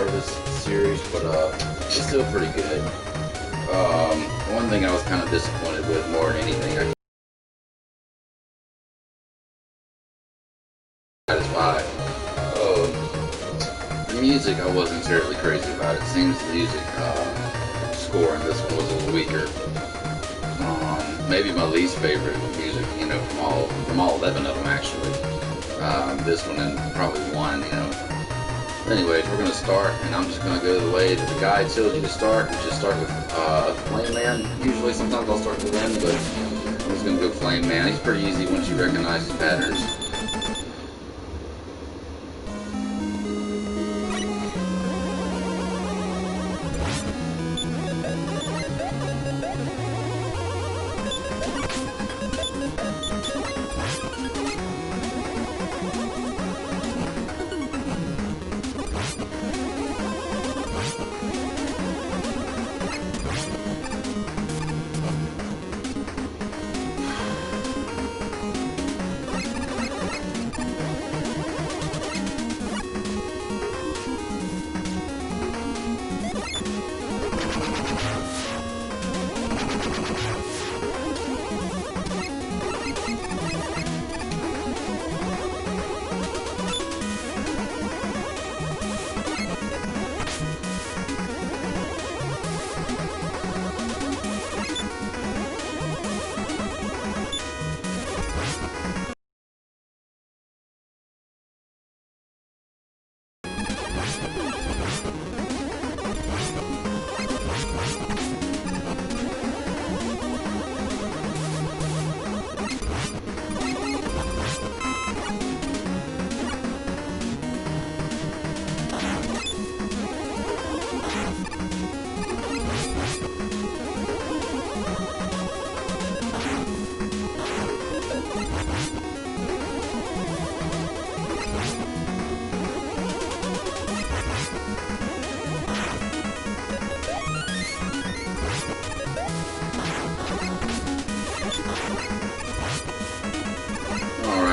part of this series, but it's still pretty good. One thing I was kind of disappointed with more than anything, I satisfied. The music I wasn't terribly crazy about. It seems the music score in this one was a little weaker. Maybe my least favorite music, from all 11 of them actually. This one and probably one, Anyways, we're gonna start, and I'm just gonna go the way that the guide tells you to start. Just start with Flame Man. Usually, sometimes I'll start with Wind, but I'm just gonna go Flame Man. He's pretty easy once you recognize his patterns.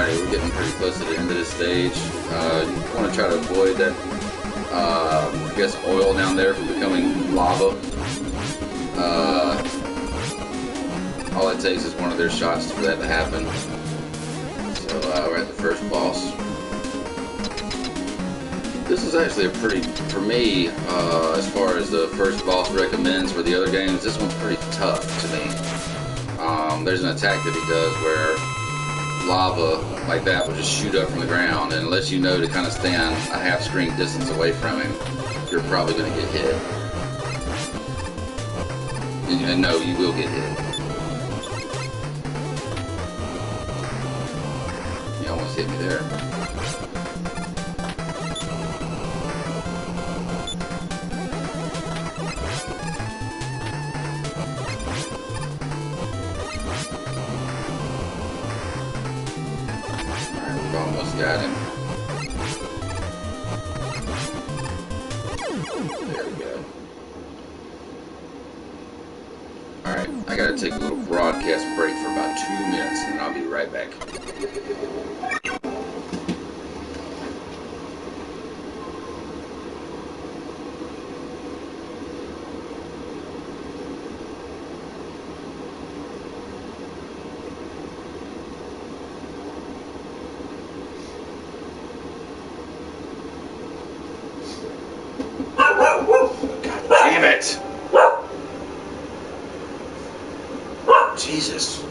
We're getting pretty close to the end of this stage. You want to try to avoid that, I guess, oil down there from becoming lava. All it takes is one of their shots for that to happen. So we're at the first boss. This is actually a pretty, for me, as far as the first boss recommends for the other games, this one's pretty tough to me. There's an attack that he does where lava like that will just shoot up from the ground, and unless you know to kind of stand a half screen distance away from him, you're probably going to get hit. And no, you will get hit. You almost hit me there. Almost got him. There we go. Alright, I gotta take a little broadcast break for about 2 minutes and then I'll be right back. Damn it! Jesus.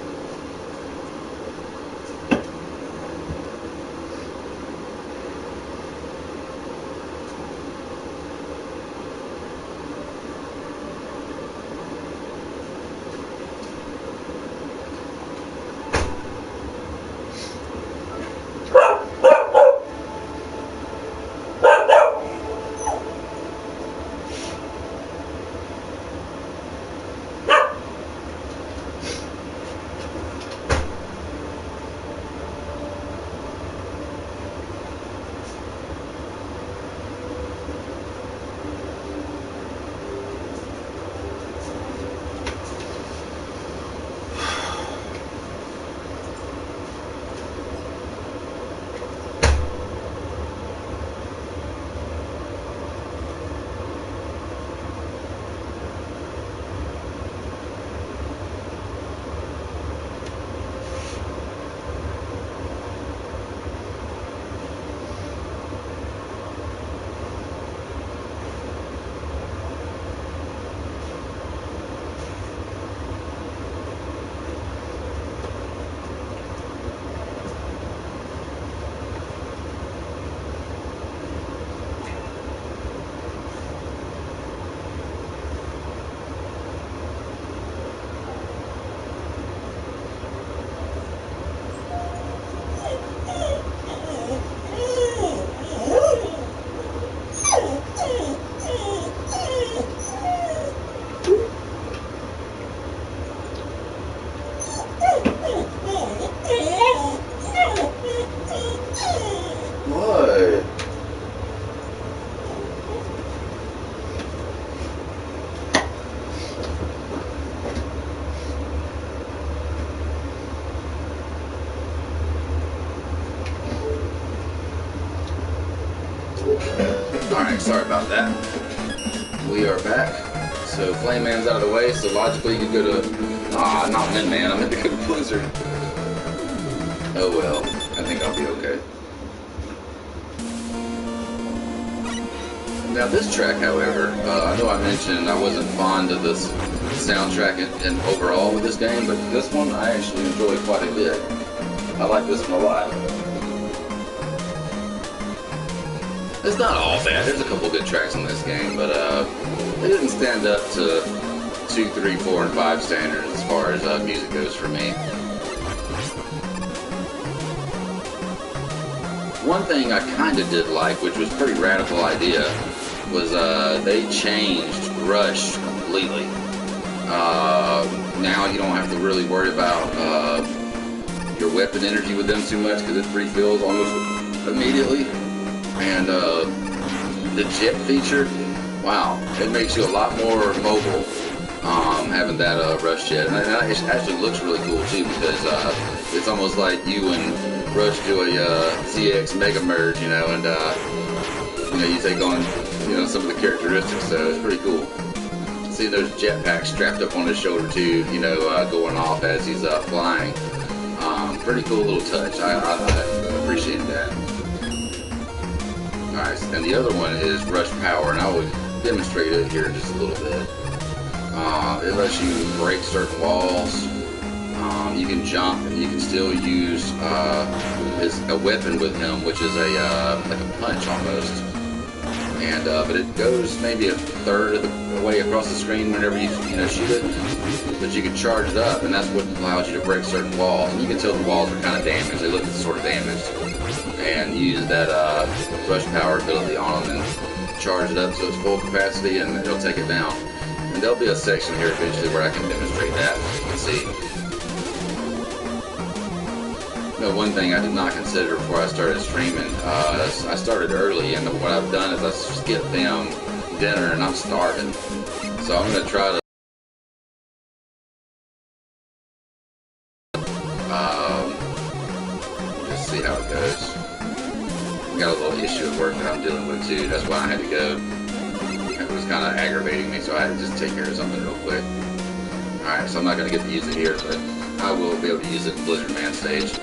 Alright, sorry about that. We are back. So Flame Man's out of the way, so logically you could go to... not Min Man, I meant to go to Blizzard. Oh well, I think I'll be okay. Now this track, however, I know I mentioned I wasn't fond of this soundtrack and overall with this game, but this one I actually enjoy quite a bit. I like this one a lot. It's not all bad. There's a couple good tracks in this game, but it didn't stand up to 2, 3, 4, and 5 standards as far as music goes for me. One thing I kind of did like, which was a pretty radical idea, was they changed Rush completely. Now you don't have to really worry about your weapon energy with them too much because it refills almost immediately. And the jet feature, wow, it makes you a lot more mobile having that Rush jet. And it actually looks really cool too because it's almost like you and Rush do a ZX Mega Merge, you know, and you take on some of the characteristics, so it's pretty cool. See those jetpacks strapped up on his shoulder too, going off as he's flying. Pretty cool little touch. I appreciate that. Alright, and the other one is Rush Power, and I will demonstrate it here in just a little bit. It lets you break certain walls. You can jump, and you can still use a weapon with him, which is like a punch almost. And but it goes maybe a third of the way across the screen whenever you shoot it. But you can charge it up, and that's what allows you to break certain walls. And you can tell the walls are kind of damaged; they look sort of damaged. And use that Rush Power ability on them and charge it up so it's full capacity, and it'll take it down. And there'll be a section here eventually where I can demonstrate that. Let's see. One thing I did not consider before I started streaming, I started early, and what I've done is I skipped them dinner, and I'm starving. So I'm going to try to just see how it goes. Got a little issue at work that I'm dealing with too. That's why I had to go. It was kind of aggravating me, so I had to just take care of something real quick. Alright, so I'm not going to get to use it here, but I will be able to use it in Blizzard Man stage.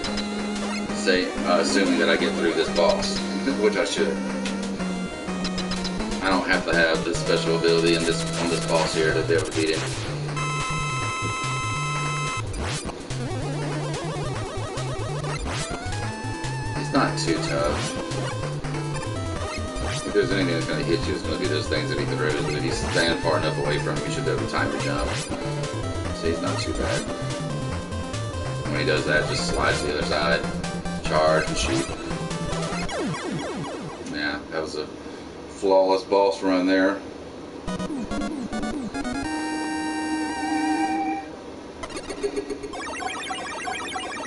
Assuming that I get through this boss, which I should. I don't have to have this special ability on this boss here to be able to beat him. He's not too tough. If there's anything that's going to hit you, it's going to be those things that he throws, but if you stand far enough away from him, you should be able to time to jump. So he's not too bad. When he does that, just slides to the other side, charge and shoot. Yeah, that was a flawless boss run there.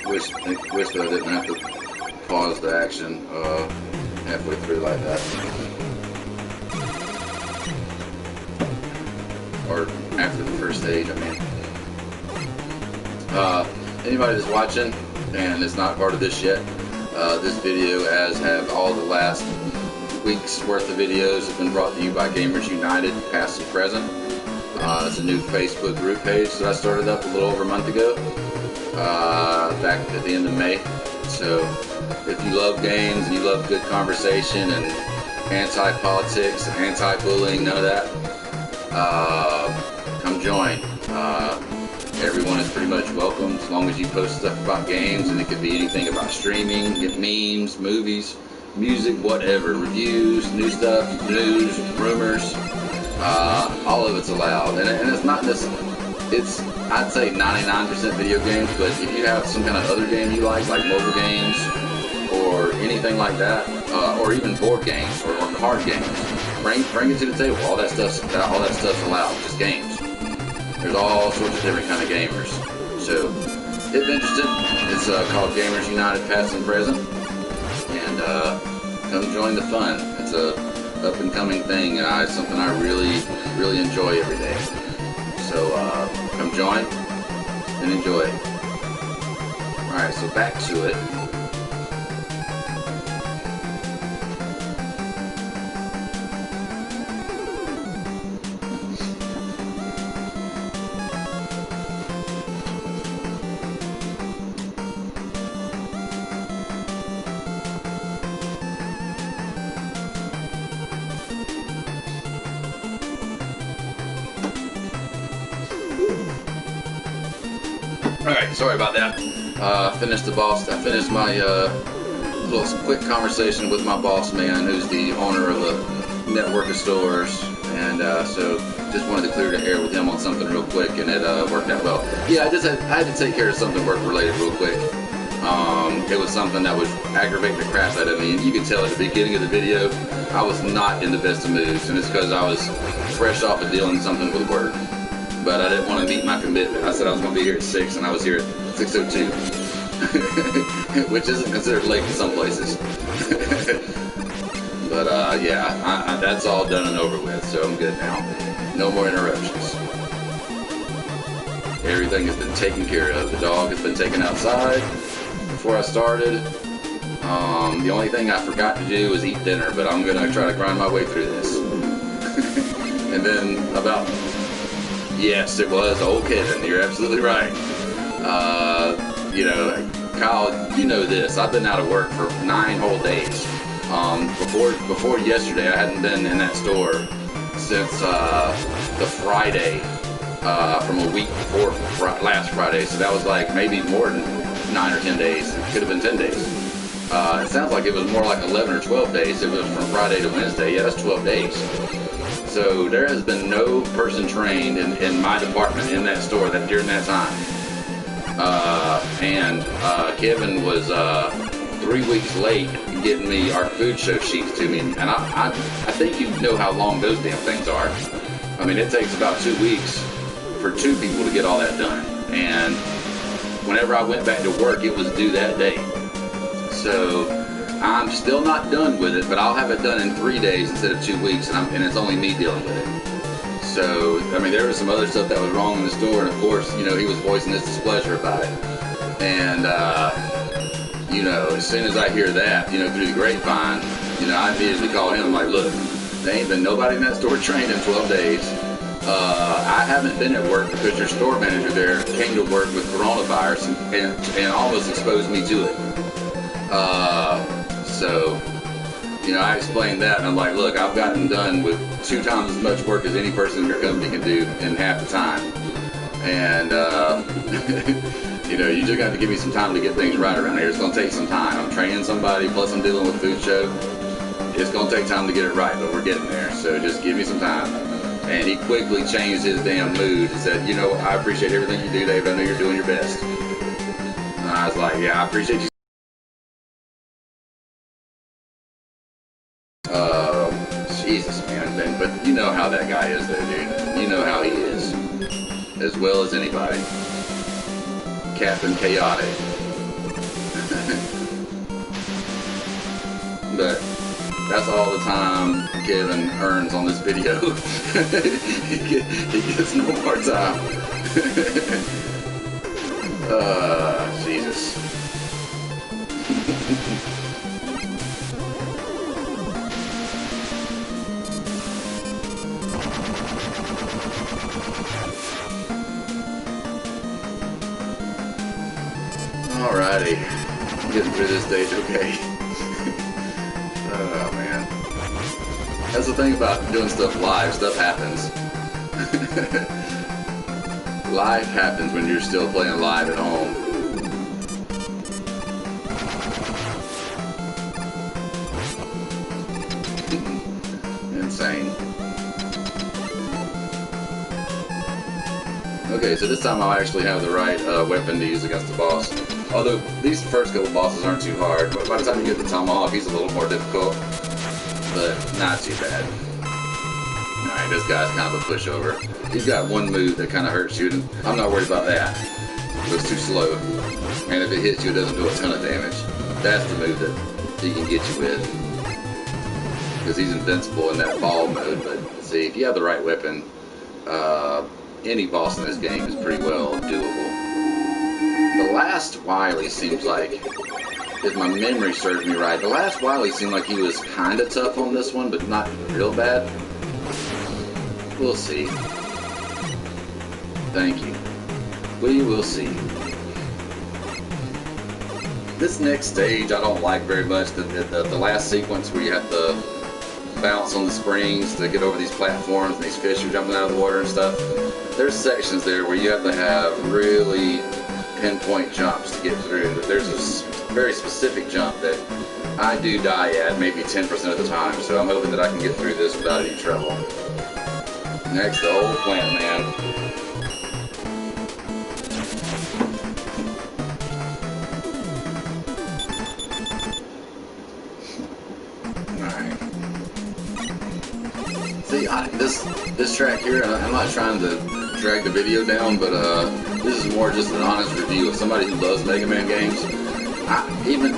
Wish that I didn't have to pause the action halfway through like that. Or after the first stage, I mean. Anybody that's watching and is not part of this yet, this video, as have all the last week's worth of videos, have been brought to you by Gamers United, past and present. It's a new Facebook group page that I started up a little over a month ago, back at the end of May. So if you love games and you love good conversation and anti-politics and anti-bullying, none of that, come join. Everyone is pretty much welcome as long as you post stuff about games, and it could be anything about streaming, get memes, movies, music, whatever, reviews, new stuff, news, rumors, all of it's allowed. And it's not this, it's, I'd say 99% video games, but if you have some kind of other game you like mobile games or anything like that, or even board games or card games, bring it to the table. All that stuff's allowed, just games. There's all sorts of different kind of gamers. So, if interested, it's called Gamers United Past and Present. And come join the fun. It's a up and coming thing. It's something I really enjoy every day. So come join and enjoy. Alright, so back to it. Alright, sorry about that. Finished the boss. I finished my little quick conversation with my boss man, who's the owner of a network of stores. And so just wanted to clear the air with him on something real quick, and it worked out well. Yeah, I had to take care of something work related real quick. It was something that was aggravating the crap out of me, and you can tell at the beginning of the video I was not in the best of moods, and it's because I was fresh off of dealing something with work. But I didn't want to meet my commitment. I said I was going to be here at 6, and I was here at 6:02, which isn't considered late in some places. But yeah, that's all done and over with, so I'm good now. No more interruptions. Everything has been taken care of. The dog has been taken outside before I started. The only thing I forgot to do was eat dinner, but I'm going to try to grind my way through this. And then about... Yes, it was old Kevin. You're absolutely right. You know, Kyle, you know this. I've been out of work for 9 whole days. Before yesterday, I hadn't been in that store since the Friday from a week before last Friday. So that was like maybe more than 9 or 10 days. It could have been 10 days. It sounds like it was more like 11 or 12 days. It was from Friday to Wednesday. Yeah, that's 12 days. So there has been no person trained in my department in that store during that time. And Kevin was 3 weeks late getting me our food show sheets to me. And I think you know how long those damn things are. I mean, it takes about 2 weeks for 2 people to get all that done. And whenever I went back to work, it was due that day. So I'm still not done with it, but I'll have it done in 3 days instead of 2 weeks, and it's only me dealing with it. So, I mean, there was some other stuff that was wrong in the store, and of course, you know, he was voicing his displeasure about it. And, you know, as soon as I hear that, you know, through the grapevine, you know, I immediately call him, I'm like, look, there ain't been nobody in that store trained in 12 days. I haven't been at work because your store manager there came to work with coronavirus and almost exposed me to it. So, you know, I explained that, and I'm like, look, I've gotten done with 2 times as much work as any person in your company can do in half the time. And, you know, you just got to give me some time to get things right around here. It's going to take some time. I'm training somebody, plus I'm dealing with a food show. It's going to take time to get it right, but we're getting there. So just give me some time. And he quickly changed his damn mood and said, you know, I appreciate everything you do, Dave. I know you're doing your best. And I was like, yeah, I appreciate you. Jesus, man. But you know how that guy is, though, dude. You know how he is. As well as anybody. Captain Chaotic. But that's all the time Kevin earns on this video. He gets no more time. Jesus. Alrighty, getting through this stage okay. Oh man. That's the thing about doing stuff live, stuff happens. Life happens when you're still playing live at home. Insane. Okay, so this time I'll actually have the right weapon to use against the boss. Although these first couple bosses aren't too hard, but by the time you get the tomahawk, he's a little more difficult, but not too bad. Alright, this guy's kind of a pushover. He's got one move that kind of hurts you, and I'm not worried about that. It goes too slow, and if it hits you, it doesn't do a ton of damage. That's the move that he can get you with, because he's invincible in that ball mode. But see, if you have the right weapon, any boss in this game is pretty well doable. The last Wily seems like, if my memory serves me right, the last Wily seemed like he was kind of tough on this one, but not real bad. We'll see. Thank you. We will see. This next stage I don't like very much. The last sequence where you have to bounce on the springs to get over these platforms and these fish are jumping out of the water and stuff. There's sections there where you have to have really pinpoint jumps to get through. There's a very specific jump that I do die at maybe 10% of the time, so I'm hoping that I can get through this without any trouble. Next, the old Plant Man. Alright. See, this track here, I'm not trying to drag the video down, but this is more just an honest review of somebody who loves Mega Man games. Even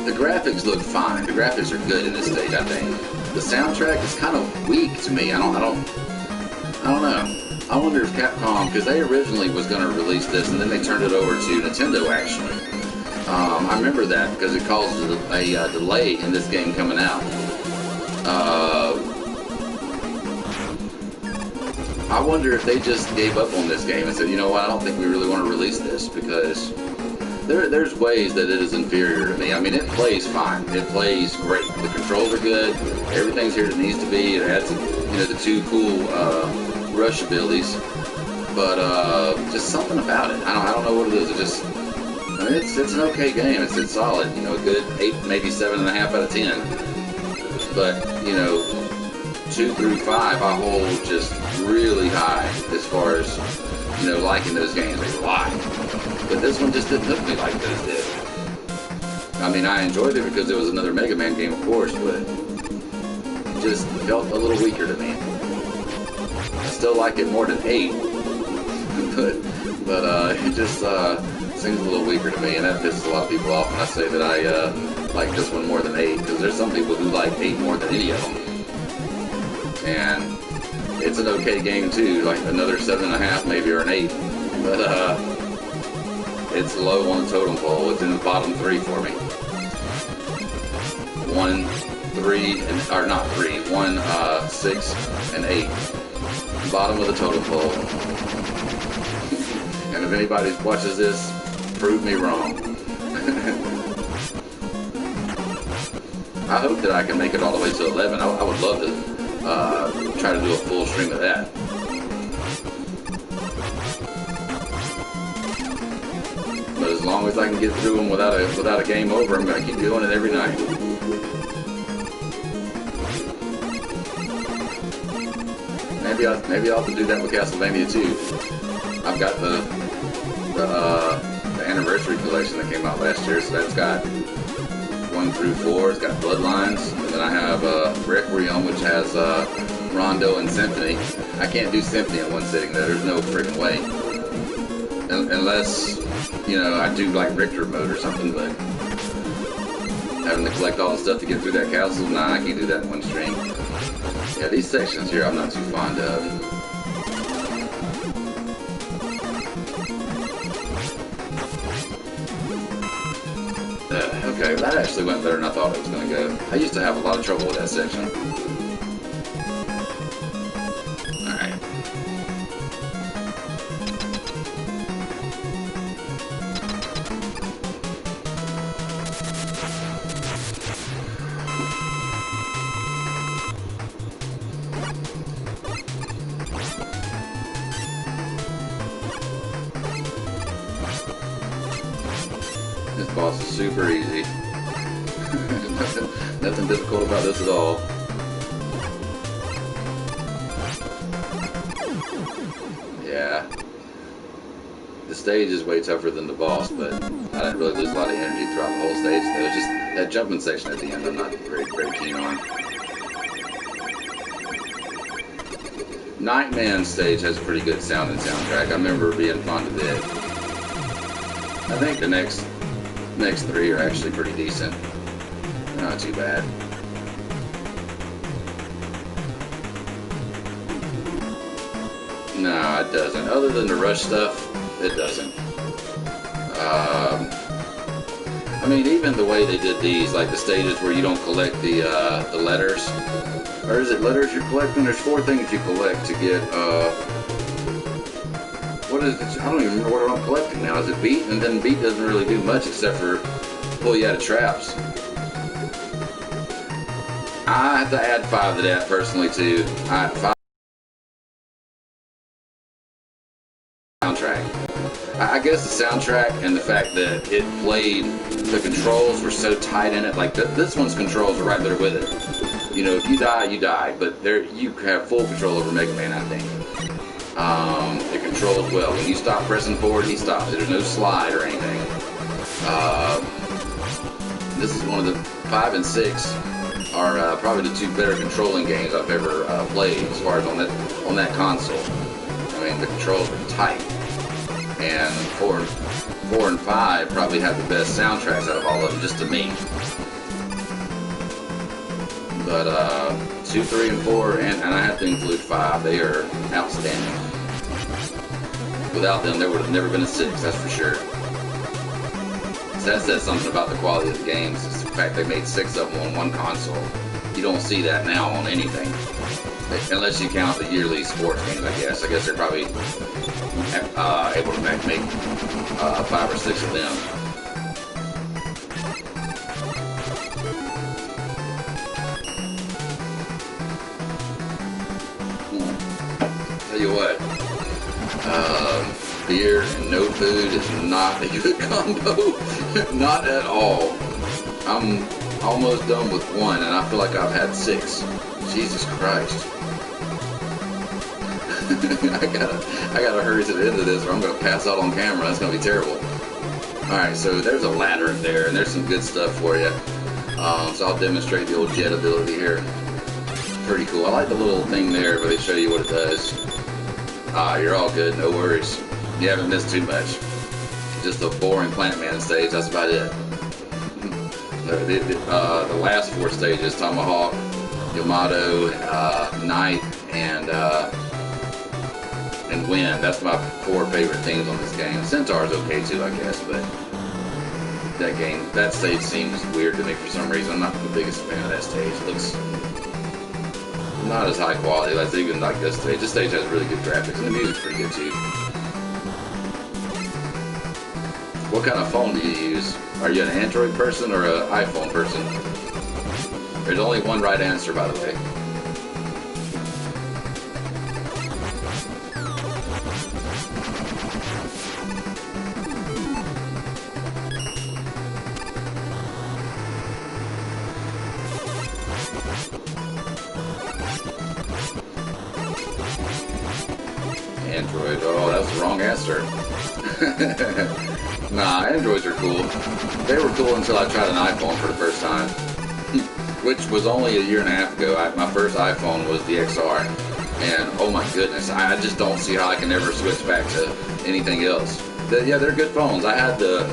the graphics look fine. The graphics are good in this stage, I think. The soundtrack is kind of weak to me. I don't know. I wonder if Capcom, because they originally was going to release this and then they turned it over to Nintendo actually. I remember that because it caused a delay in this game coming out. I wonder if they just gave up on this game and said, you know what, I don't think we really want to release this because there's ways that it is inferior to me. I mean, it plays fine. It plays great. The controls are good. Everything's here that needs to be. It adds, the two cool rush abilities. But just something about it. I don't know what it is. It's an okay game. It's solid. A good 8, maybe 7.5 out of 10. But 2 through 5, I hold just really high as far as liking those games. Like, why? But this one just didn't hook me like those did. I mean, I enjoyed it because it was another Mega Man game, of course, but it just felt a little weaker to me. I still like it more than 8, but it just seems a little weaker to me, and that pisses a lot of people off when I say that I like this one more than 8, because there's some people who like 8 more than any of them. And it's an okay game too, like another 7.5 maybe, or an 8, but it's low on the totem pole. It's in the bottom 3 for me. 1, 3, or not 3, 1, 6, and 8. Bottom of the totem pole. And if anybody watches this, prove me wrong. I hope that I can make it all the way to 11. I would love to try to do a full stream of that. But as long as I can get through them without a game over, I'm going to keep doing it every night. Maybe I'll have to do that with Castlevania too. I've got the anniversary collection that came out last year, so that's got 1 through 4. It's got Bloodlines, and then I have Requiem, which has Rondo and Symphony. I can't do Symphony in one sitting though. There's no freaking way. Unless, I do like Richter mode or something, but having to collect all the stuff to get through that castle, nah, I can't do that in one stream. Yeah, these sections here I'm not too fond of. Okay, that actually went better than I thought it was going to go. I used to have a lot of trouble with that section. Alright. This boss is super easy. Nothing difficult about this at all. Yeah. The stage is way tougher than the boss, but I didn't really lose a lot of energy throughout the whole stage. It was just that jumping section at the end I'm not very keen on. Nightman stage has a pretty good sound and soundtrack. I remember being fond of it. I think the next 3 are actually pretty decent. Not too bad. No, it doesn't. Other than the rush stuff, it doesn't. I mean, even the way they did these, like the stages where you don't collect the letters, or is it letters you're collecting? There's 4 things you collect to get. What is it? I don't even remember what I'm collecting now. Is it beat? And then beat doesn't really do much except for pull you out of traps. I have to add 5 to that personally too. 5 soundtrack. I guess the soundtrack and the fact that it played, the controls were so tight in it. Like this one's controls are right there with it. You know, if you die, you die. But there, you have full control over Mega Man, I think. It controls well. When you stop pressing forward, he stops. There's no slide or anything. This is one of the 5 and 6 are probably the 2 better controlling games I've ever played as far as on that console. I mean, the controls are tight. And 4 and 5 probably have the best soundtracks out of all of them, just to me. But 2, 3, and 4, and I have to include 5, they are outstanding. Without them, there would have never been a 6, that's for sure. So that says something about the quality of the games. It's the fact they made 6 of them on one console. You don't see that now on anything. Unless you count the yearly sports games, I guess. I guess they're probably able to make 5 or 6 of them. Tell you what, beer and no food is not a good combo. Not at all. I'm almost done with 1 and I feel like I've had 6. Jesus Christ. I gotta hurry to the end of this or I'm gonna pass out on camera. That's gonna be terrible. Alright, so there's a ladder in there and there's some good stuff for you. So I'll demonstrate the old jet ability here. Pretty cool. I like the little thing there where they show you what it does. You're all good, no worries. You haven't missed too much. Just a boring Plant Man stage, that's about it. The last 4 stages, Tomahawk, Yamato, Knight, and Wind. That's my 4 favorite themes on this game. Centaur's okay too, I guess, but that stage seems weird to me for some reason. I'm not the biggest fan of that stage. It looks not as high quality as even like this stage. This stage has really good graphics and the music's pretty good too. What kind of phone do you use? Are you an Android person or an iPhone person? There's only one right answer, by the way. Android. Oh, that's the wrong answer. Nah, Androids are cool. They were cool until I tried an iPhone for the first time, which was only a year and a half ago. My first iPhone was the XR, and oh my goodness, I just don't see how I can ever switch back to anything else. Yeah, they're good phones. I had the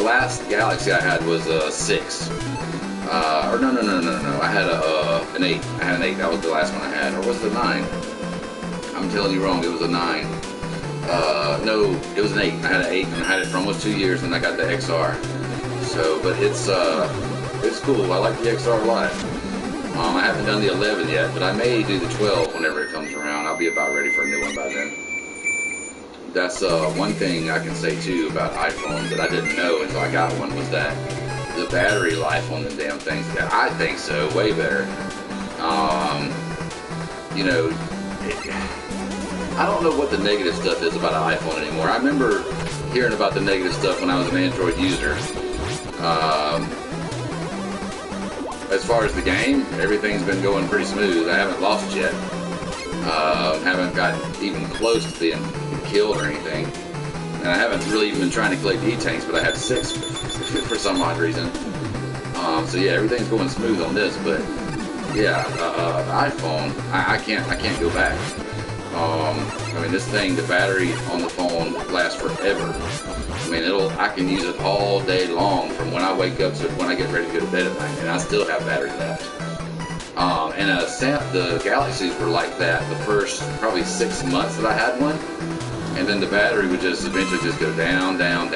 last Galaxy I had was a 6. Or no. I had an 8. I had an 8. That was the last one I had. Or was it a 9? I'm telling you wrong. It was a 9. No, it was an 8. I had an 8 and I had it for almost 2 years and I got the XR. So, but it's cool. I like the XR a lot. I haven't done the 11 yet, but I may do the 12 whenever it comes around. I'll be about ready for a new one by then. That's one thing I can say too about iPhones that I didn't know until I got one was that the battery life on the damn things. I think so, way better. You know, I don't know what the negative stuff is about an iPhone anymore. I remember hearing about the negative stuff when I was an Android user. As far as the game, everything's been going pretty smooth. I haven't lost yet. Haven't gotten even close to being killed or anything. And I haven't really even been trying to collect E-tanks, but I have 6 for some odd reason. So yeah, everything's going smooth on this, but yeah, the iPhone, I can't go back. I mean, this thing, the battery on the phone lasts forever. I mean, I can use it all day long from when I wake up to when I get ready to go to bed at night, and I still have battery left. And the Galaxies were like that the first probably 6 months that I had one, and then the battery would just eventually just go down, and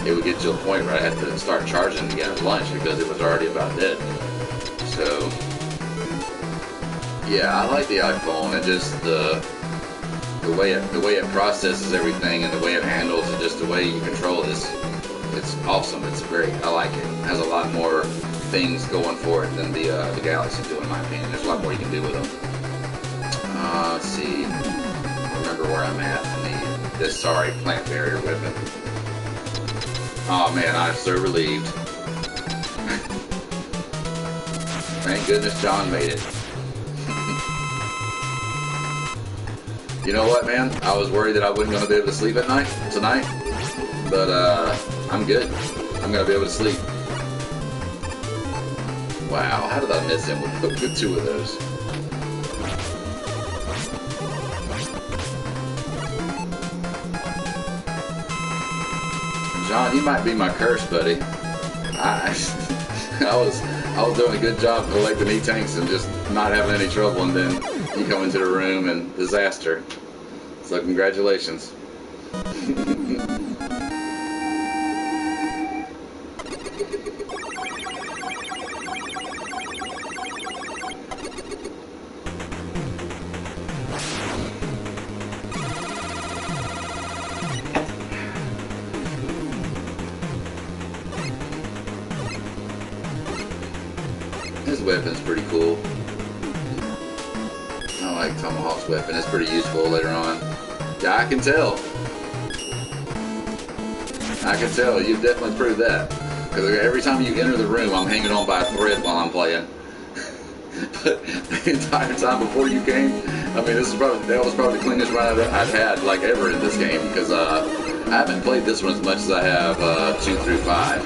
it would get to a point where I had to start charging again at lunch because it was already about dead. So yeah, I like the iPhone and just the way it processes everything and the way it handles and just the way you control this. It's awesome. It's great. I like it. It has a lot more things going for it than the Galaxy do, in my opinion. There's a lot more you can do with them. Let's see. I remember where I'm at in this sorry plant barrier weapon. Oh man, I'm so relieved. Thank goodness John made it. You know what, man? I was worried that I wasn't going to be able to sleep at night tonight, but I'm good. I'm going to be able to sleep. Wow, how did I miss him with two of those? John, you might be my curse, buddy. I was doing a good job collecting E-tanks and just not having any trouble, and then you come into the room and disaster. So congratulations. His weapon's pretty cool. I like Tomahawk's weapon. It's pretty useful later on. Yeah, I can tell. I can tell. You've definitely proved that. Because every time you enter the room, I'm hanging on by a thread while I'm playing. But the entire time before you came, I mean, that was probably the cleanest run I've had like ever in this game. Because I haven't played this one as much as I have 2 through 5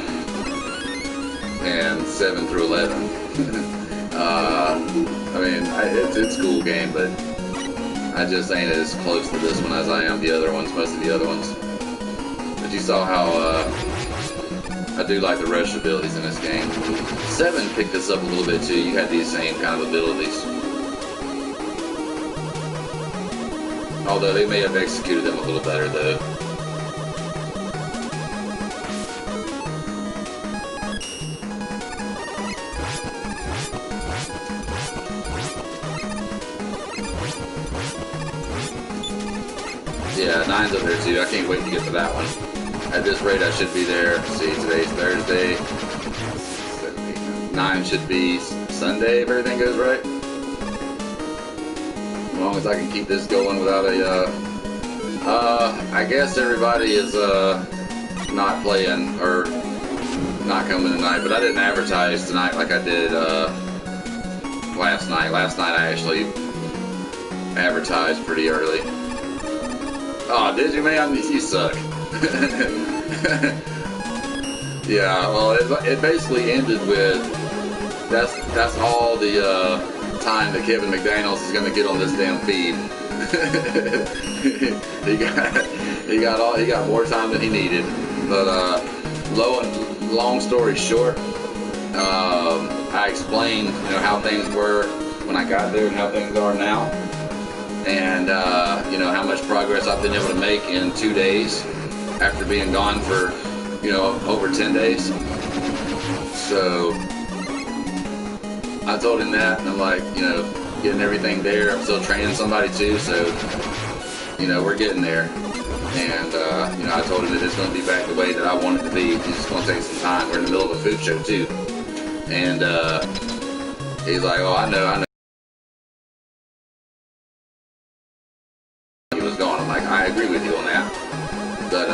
and 7 through 11. I mean, it's a cool game, but I just ain't as close to this one as I am the other ones, most of the other ones. But you saw how I do like the rush abilities in this game. 7 picked this up a little bit too. You had these same kind of abilities. Although they may have executed them a little better though. Yeah, 9's up there too. I can't wait to get to that one. At this rate, I should be there. Let's see, today's Thursday. 9 should be Sunday if everything goes right. As long as I can keep this going without a, I guess everybody is, not playing, or not coming tonight, but I didn't advertise tonight like I did, last night. Last night I actually advertised pretty early. Oh, did you, man? You suck. Yeah, well, it basically ended with that's all the time that Kevin McDaniels is going to get on this damn feed. he got more time than he needed. But long story short, I explained how things were when I got there and how things are now. And how much progress I've been able to make in 2 days after being gone for over 10 days. So I told him that, and I'm like, getting everything there. I'm still training somebody too, so we're getting there. And I told him that it's going to be back the way that I want it to be. It's just going to take some time. We're in the middle of a food show too, and he's like, oh, I know. I agree with you on that, but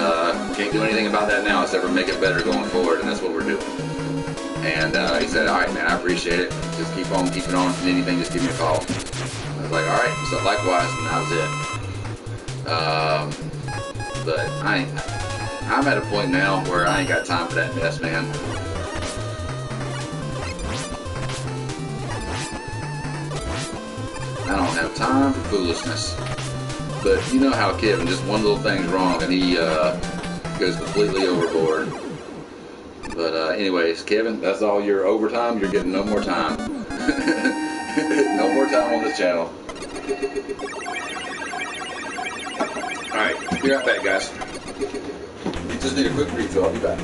can't do anything about that now except for make it better going forward, and that's what we're doing. And he said, all right, man, I appreciate it. Just keep on keeping on. If anything, just give me a call. I was like, all right. So likewise, and that was it. But I'm at a point now where I ain't got time for that mess, man. I don't have time for foolishness. But you know how Kevin, just one little thing's wrong and he goes completely overboard. But anyways, Kevin, that's all your overtime. You're getting no more time. No more time on this channel. Alright, be right back, guys. Just need a quick refill. I'll be back.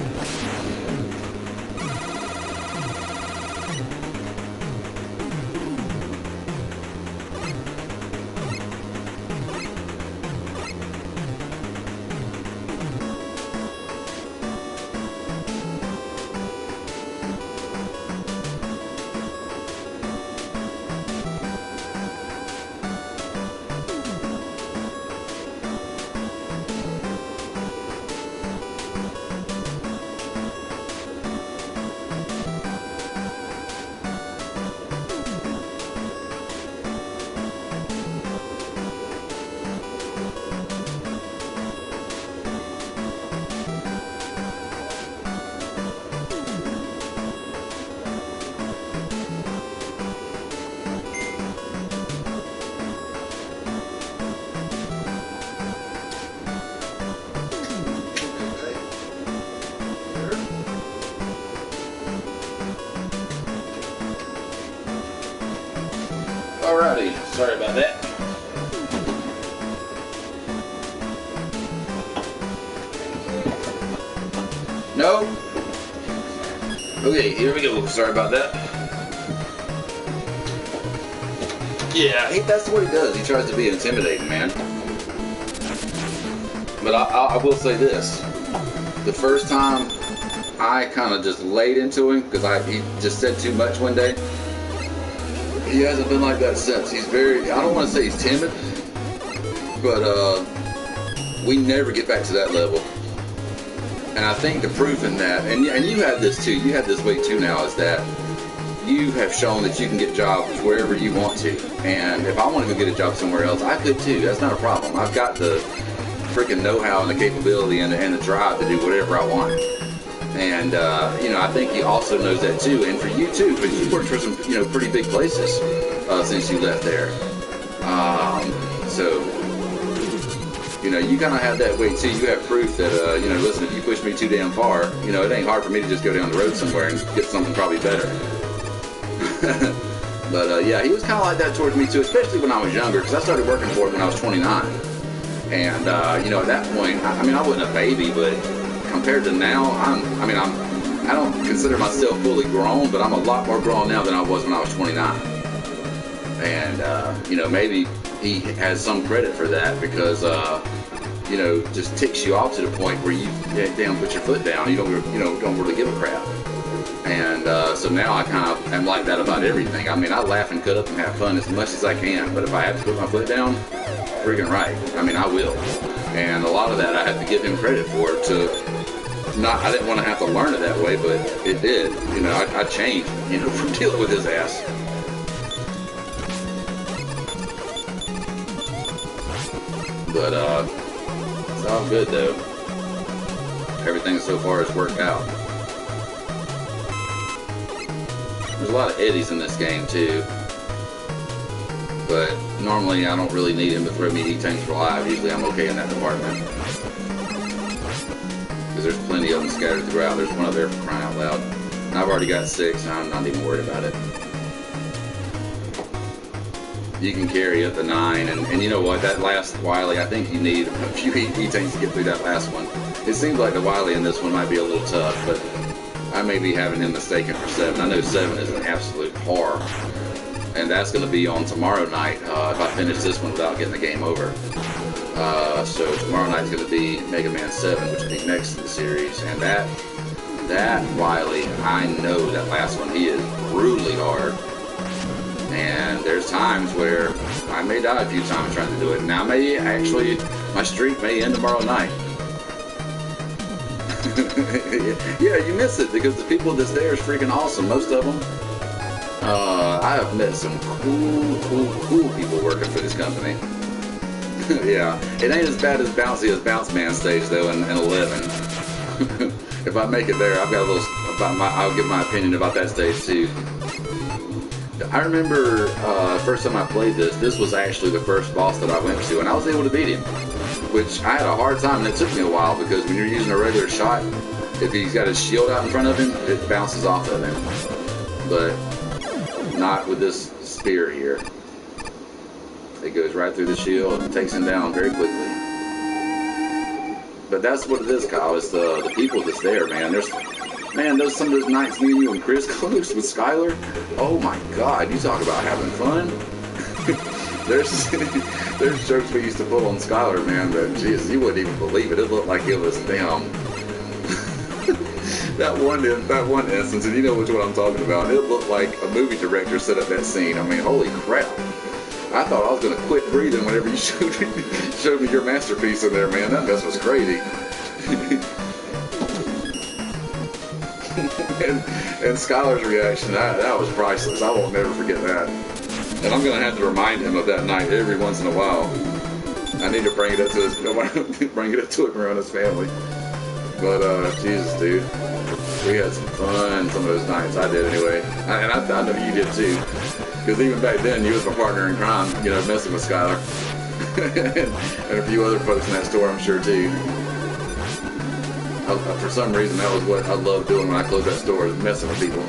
Alrighty, sorry about that. No. Okay, here we go. Sorry about that. Yeah, that's what he does. He tries to be intimidating, man. But I will say this. The first time I kind of just laid into him because he just said too much one day. He hasn't been like that since. He's very, I don't want to say he's timid, but we never get back to that level. And I think the proof in that, and you had this too, you had this way too now, is that you have shown that you can get jobs wherever you want to. And if I want to go get a job somewhere else, I could too. That's not a problem. I've got the freaking know-how and the capability and the drive to do whatever I want. And you know, I think he also knows that too. And for you too, because you've worked for some pretty big places since you left there. So you kind of have that way too. You have proof that listen, if you push me too damn far, it ain't hard for me to just go down the road somewhere and get something probably better. But yeah, he was kind of like that towards me too, especially when I was younger, because I started working for him when I was 29. And at that point, I wasn't a baby, but compared to now, I don't consider myself fully grown, but I'm a lot more grown now than I was when I was 29. And maybe he has some credit for that, because just ticks you off to the point where you put your foot down. You don't really give a crap. And so now I kind of am like that about everything. I laugh and cut up and have fun as much as I can, but if I have to put my foot down, freaking right. I will. And a lot of that I have to give him credit for. I didn't want to have to learn it that way, but it did. I changed, from dealing with his ass. But it's all good though. Everything so far has worked out. There's a lot of eddies in this game too, but normally I don't really need him to throw me E-tanks for live. Usually I'm okay in that department, because there's plenty of them scattered throughout. There's one up there for crying out loud. And I've already got 6, and I'm not even worried about it. You can carry up to 9, and you know what, that last Wily, I think you need a few E-tanks to get through that last one. It seems like the Wily in this one might be a little tough, but I may be having him mistaken for 7. I know 7 is an absolute horror, and that's going to be on tomorrow night if I finish this one without getting the game over. So tomorrow night's going to be Mega Man 7, which will be next in the series, and that Wily, I know that last one, he is brutally hard. And there's times where I may die a few times trying to do it. Now my streak may end tomorrow night. Yeah, you miss it because the people that's there is freaking awesome. Most of them. I have met some cool people working for this company. Yeah, it ain't as bad as bouncy as Bounce Man stage though in 11. If I make it there, I've got a little I'll give my opinion about that stage too. I remember first time I played this was actually the first boss that I went to, and I was able to beat him, which I had a hard time, and it took me a while, because when you're using a regular shot, if he's got his shield out in front of him, it bounces off of him, but not with this spear here. It goes right through the shield and takes him down very quickly. But that's what it is, Kyle. It's the people that's there, man. Those some of those nights me and you and Chris close with Skylar. Oh my God, you talk about having fun. there's jokes we used to pull on Skylar, man, that Jesus, you wouldn't even believe it. It looked like it was damn. that one instance, and you know which one I'm talking about. It looked like a movie director set up that scene. Holy crap. I thought I was gonna quit breathing whenever you showed me your masterpiece in there, man. That mess was crazy. and Skylar's reaction, that was priceless. I won't never forget that. And I'm going to have to remind him of that night every once in a while. I need to bring it up to him around his family. But, Jesus, dude. We had some fun some of those nights. I did anyway. And I know you did too. Because even back then, you was my partner in crime, messing with Skylar. and a few other folks in that store, I'm sure too. For some reason, that was what I loved doing when I closed that store, is messing with people.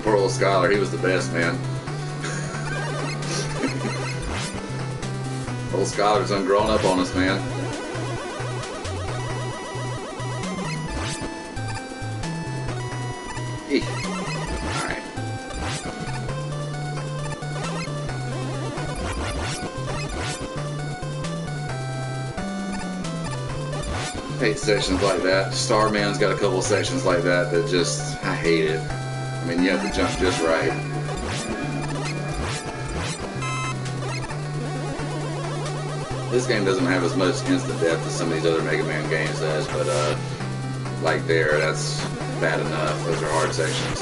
Poor old Skylar, he was the best, man. Old Skylar's done grown up on us, man. Alright. Hate sections like that. Starman's got a couple of sections like that that just, I hate it. I mean, you have to jump just right. This game doesn't have as much instant death as some of these other Mega Man games does, but like there, that's bad enough. Those are hard sections.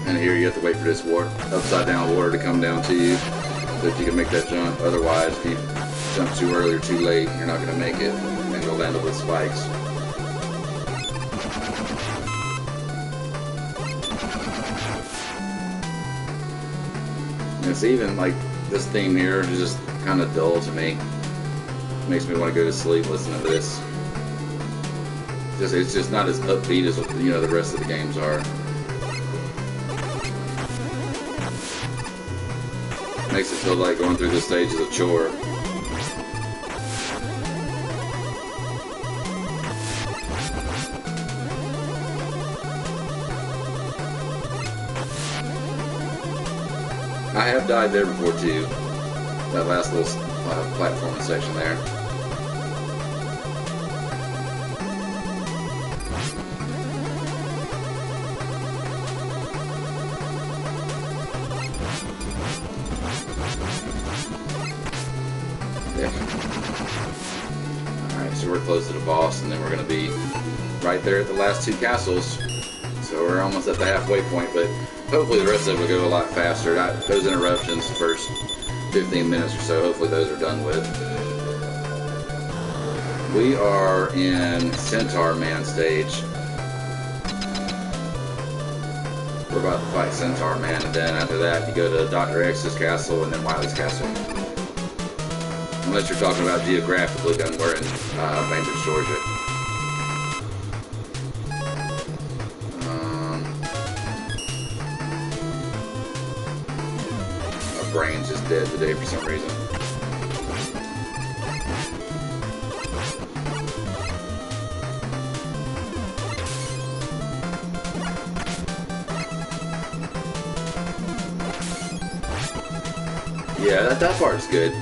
And here you have to wait for this upside down water to come down to you so that you can make that jump. Otherwise, if you jump too early or too late, you're not going to make it, and you'll end up with spikes. And it's even like this theme here is just kind of dull to me. It makes me want to go to sleep listening to this. It's just not as upbeat as the rest of the games are. Makes it feel like going through this stage is a chore. I have died there before too. That last little platforming section there. Alright, so we're close to the boss, and then we're going to be right there at the last two castles. So we're almost at the halfway point, but hopefully the rest of it will go a lot faster. Those interruptions, the first 15 minutes or so, hopefully those are done with. We are in Centaur Man stage. We're about to fight Centaur Man, and then after that you go to Dr. X's castle and then Wily's castle. Unless you're talking about geographically, then we're in Bainbridge, Georgia. My brain's just dead today for some reason. Yeah, that part's good.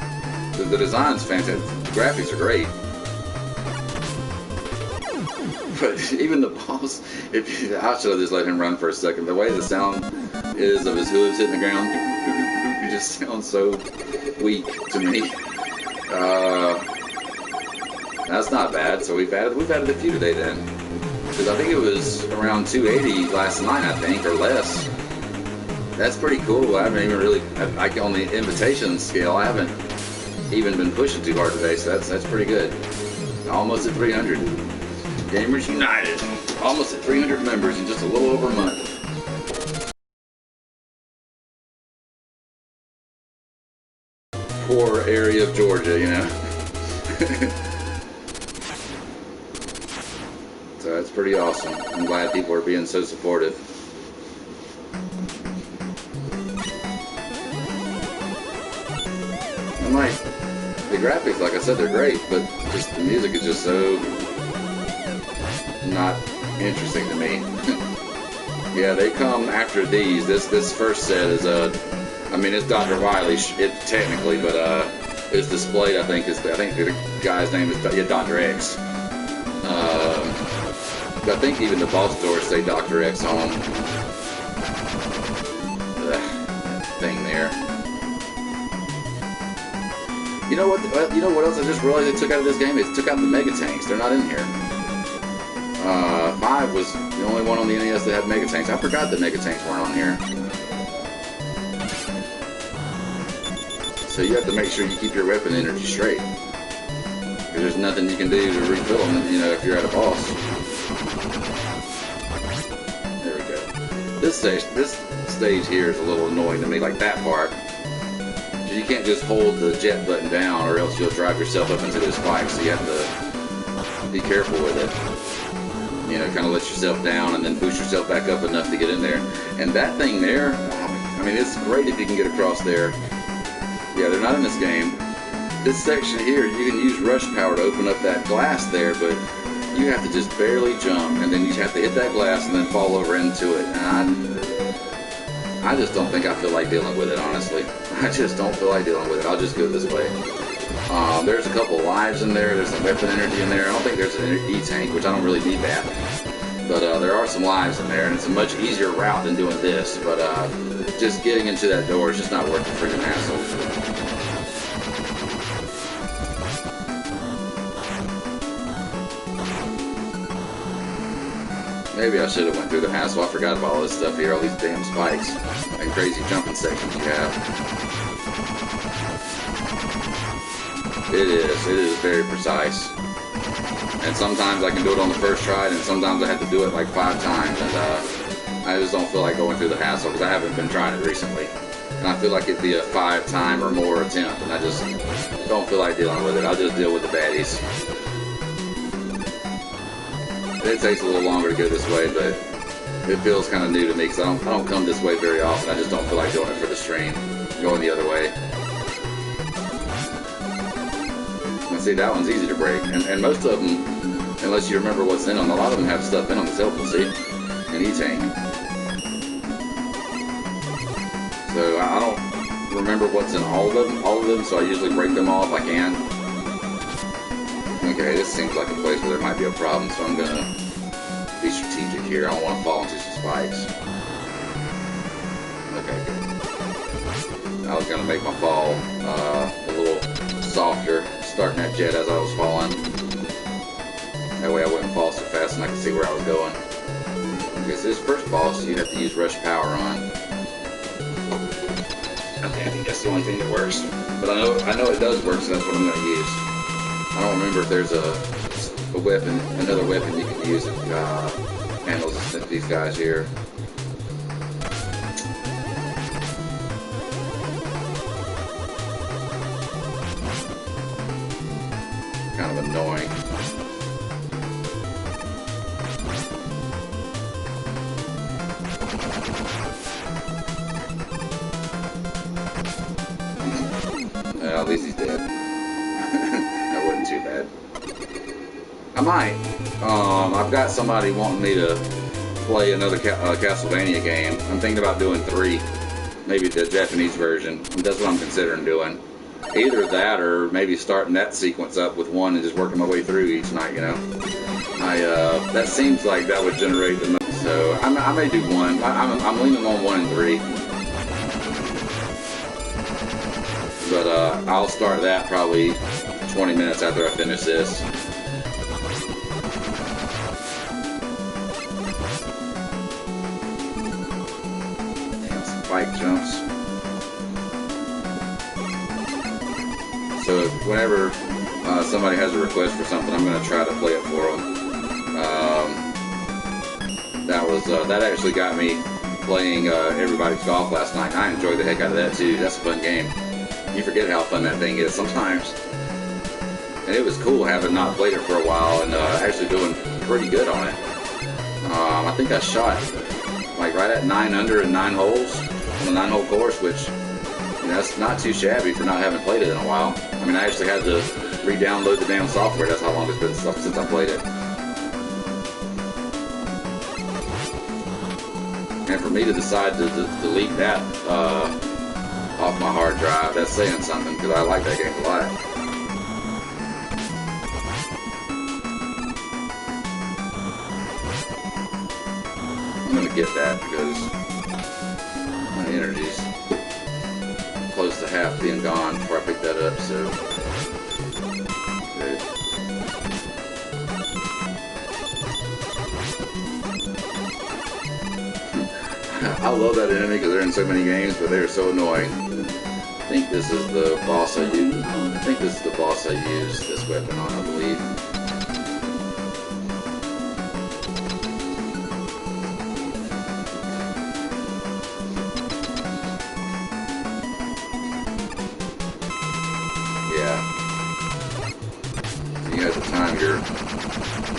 The design's fantastic. The graphics are great. But even the boss, I should have just let him run for a second. The way the sound is of his hooves hitting the ground, it just sounds so weak to me. That's not bad. So we've added a few today then. Because I think it was around 280 last night, I think, or less. That's pretty cool. I haven't even really, on the invitation scale, I haven't even been pushing too hard today, so that's pretty good. Almost at 300. Gamers United. Almost at 300 members in just a little over a month. Poor area of Georgia, you know. So that's pretty awesome. I'm glad people are being so supportive. And like, the graphics, like I said, they're great, but just the music is just so not interesting to me. Yeah, they come after these. This first set is I mean, it's Dr. Wily, technically, but it's displayed. I think the guy's name is Dr. X. I think even the boss doors say Dr. X on them. That thing there. You know what? You know what else I just realized they took out of this game? They took out the Mega Tanks. They're not in here. 5 was the only one on the NES that had Mega Tanks. I forgot that Mega Tanks weren't on here. So you have to make sure you keep your weapon energy straight. Because there's nothing you can do to refill them, you know, if you're at a boss. There we go. This stage here is a little annoying to me, like that part. you can't just hold the jet button down, or else you'll drive yourself up into those spikes. So you have to be careful with it. You know, kind of let yourself down and then boost yourself back up enough to get in there. And that thing there, I mean, it's great if you can get across there. Yeah, they're not in this game. This section here, you can use rush power to open up that glass there, but you have to just barely jump, and then you have to hit that glass and then fall over into it. And I just don't think I feel like dealing with it, honestly. I just don't feel like dealing with it. I'll just go this way. There's a couple of lives in there. There's some weapon energy in there. I don't think there's an E-tank, which I don't really need that. But there are some lives in there, and it's a much easier route than doing this. But just getting into that door is just not worth the freaking hassle. Maybe I should have went through the hassle. I forgot about all this stuff here, all these damn spikes and crazy jumping sections you have. It is very precise. And sometimes I can do it on the first try, and sometimes I have to do it like 5 times, and I just don't feel like going through the hassle because I haven't been trying it recently. And I feel like it'd be a 5-time or more attempt, and I just don't feel like dealing with it. I'll just deal with the baddies. It takes a little longer to go this way, but it feels kind of new to me because I don't come this way very often. I just don't feel like doing it for the stream, going the other way. And see, that one's easy to break, and most of them, unless you remember what's in them, a lot of them have stuff in them that's helpful, see? An E-tank. So I don't remember what's in all of them, so I usually break them all if I can. Okay, this seems like a place where there might be a problem, so I'm gonna be strategic here. I don't want to fall into some spikes. Okay, good. I was gonna make my fall a little softer, starting that jet as I was falling. That way I wouldn't fall so fast and I could see where I was going. Okay, so this first boss you have to use rush power on. Okay, I think that's the only thing that works. But I know it does work, so that's what I'm gonna use. I don't remember if there's a weapon, another weapon you can use that handles these guys here. Kind of annoying. At least he's dead. That wasn't too bad. I might. I've got somebody wanting me to play another Castlevania game. I'm thinking about doing 3. Maybe the Japanese version. That's what I'm considering doing. Either that or maybe starting that sequence up with 1 and just working my way through each night, you know. That seems like that would generate the most. So I may do 1. I'm leaning on 1 and 3. But I'll start that probably 20 minutes after I finish this. Damn, spike jumps. So whenever somebody has a request for something, I'm going to try to play it for them. That actually got me playing Everybody's Golf last night. I enjoyed the heck out of that too. That's a fun game. You forget how fun that thing is sometimes. And it was cool having not played it for a while and actually doing pretty good on it. I think I shot like right at 9 under in 9 holes on the 9-hole course, which, you know, that's not too shabby for not having played it in a while. I mean, I actually had to re-download the damn software. That's how long it's been since I played it. And for me to decide to delete that off my hard drive, that's saying something, because I like that game a lot. I'm going to get that because my energy's close to half being gone before I pick that up, so good. I love that enemy because they're in so many games, but they're so annoying. I think this is the boss I use. I think this is the boss I use this weapon on, I believe. your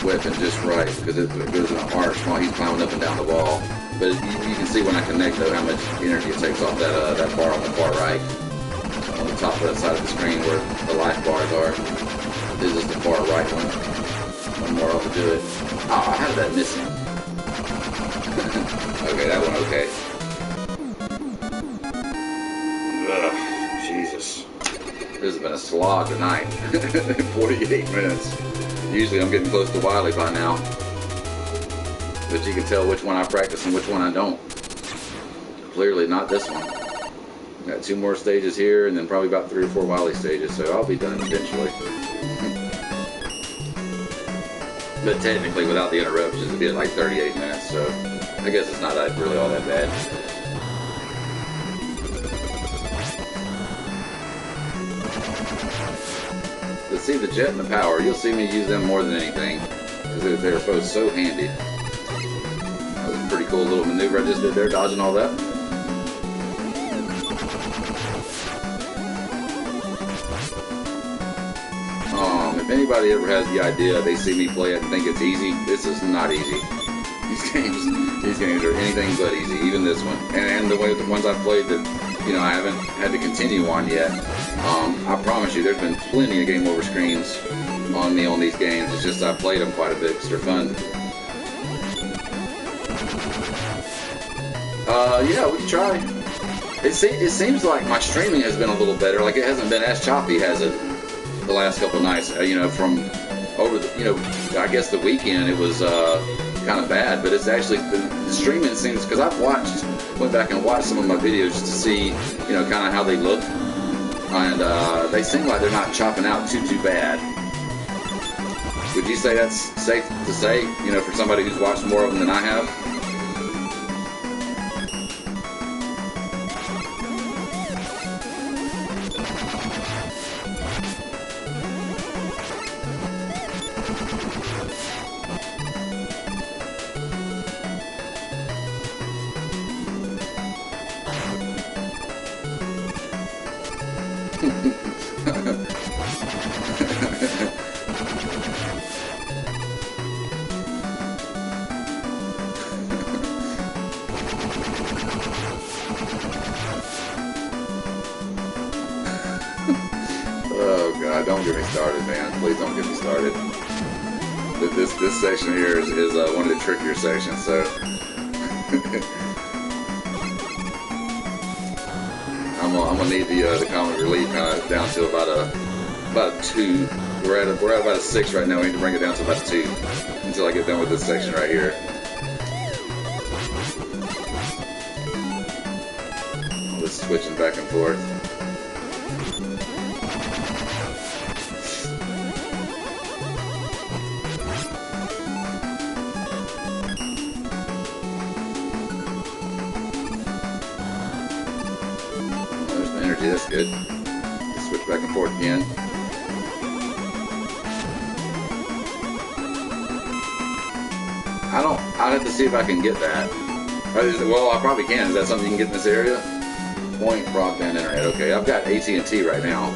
weapon just right, because it goes in an arch while he's climbing up and down the wall. But you can see when I connect, though, how much energy it takes off that bar on the far right. On the top of that side of the screen where the life bars are. This is the far right one. One more to do it. Oh, how did that miss him? Okay, that one okay. Ugh, Jesus. This has been a slog tonight. 48 minutes. Usually I'm getting close to Wily by now. But you can tell which one I practice and which one I don't. Clearly not this one. Got 2 more stages here and then probably about 3 or 4 Wily stages, so I'll be done eventually. But technically without the interruptions it'd be at like 38 minutes, so I guess it's not really all that bad. But see, the jet and the power, you'll see me use them more than anything, because they're both so handy. That was a pretty cool little maneuver I just did there, dodging all that. If anybody ever has the idea, they see me play it and think it's easy, this is not easy. These games are anything but easy, even this one. And the ones I've played that, you know, I haven't had to continue on yet. I promise you, there's been plenty of game over screens on me on these games. It's just I've played them quite a bit because they're fun. Yeah, we can try. It seems like my streaming has been a little better. Like it hasn't been as choppy, has it? The last couple of nights, you know, from over the, you know, I guess the weekend it was kind of bad, but it's actually the streaming seems, because I've went back and watched some of my videos just to see, you know, kind of how they look, and they seem like they're not chopping out too bad. Would you say that's safe to say, you know, for somebody who's watched more of them than I have? Oh God, don't get me started, man. Please don't get me started. This section here is one of the trickier sections, so I'm gonna need the comic relief kind of down to about a 2. We're at about a 6 right now. We need to bring it down to about 2 until I get done with this section right here. Just switching back and forth. That's good. Switch back and forth again. I'd have to see if I can get that. Well, I probably can. Is that something you can get in this area? Point broadband internet. Okay, I've got AT&T right now.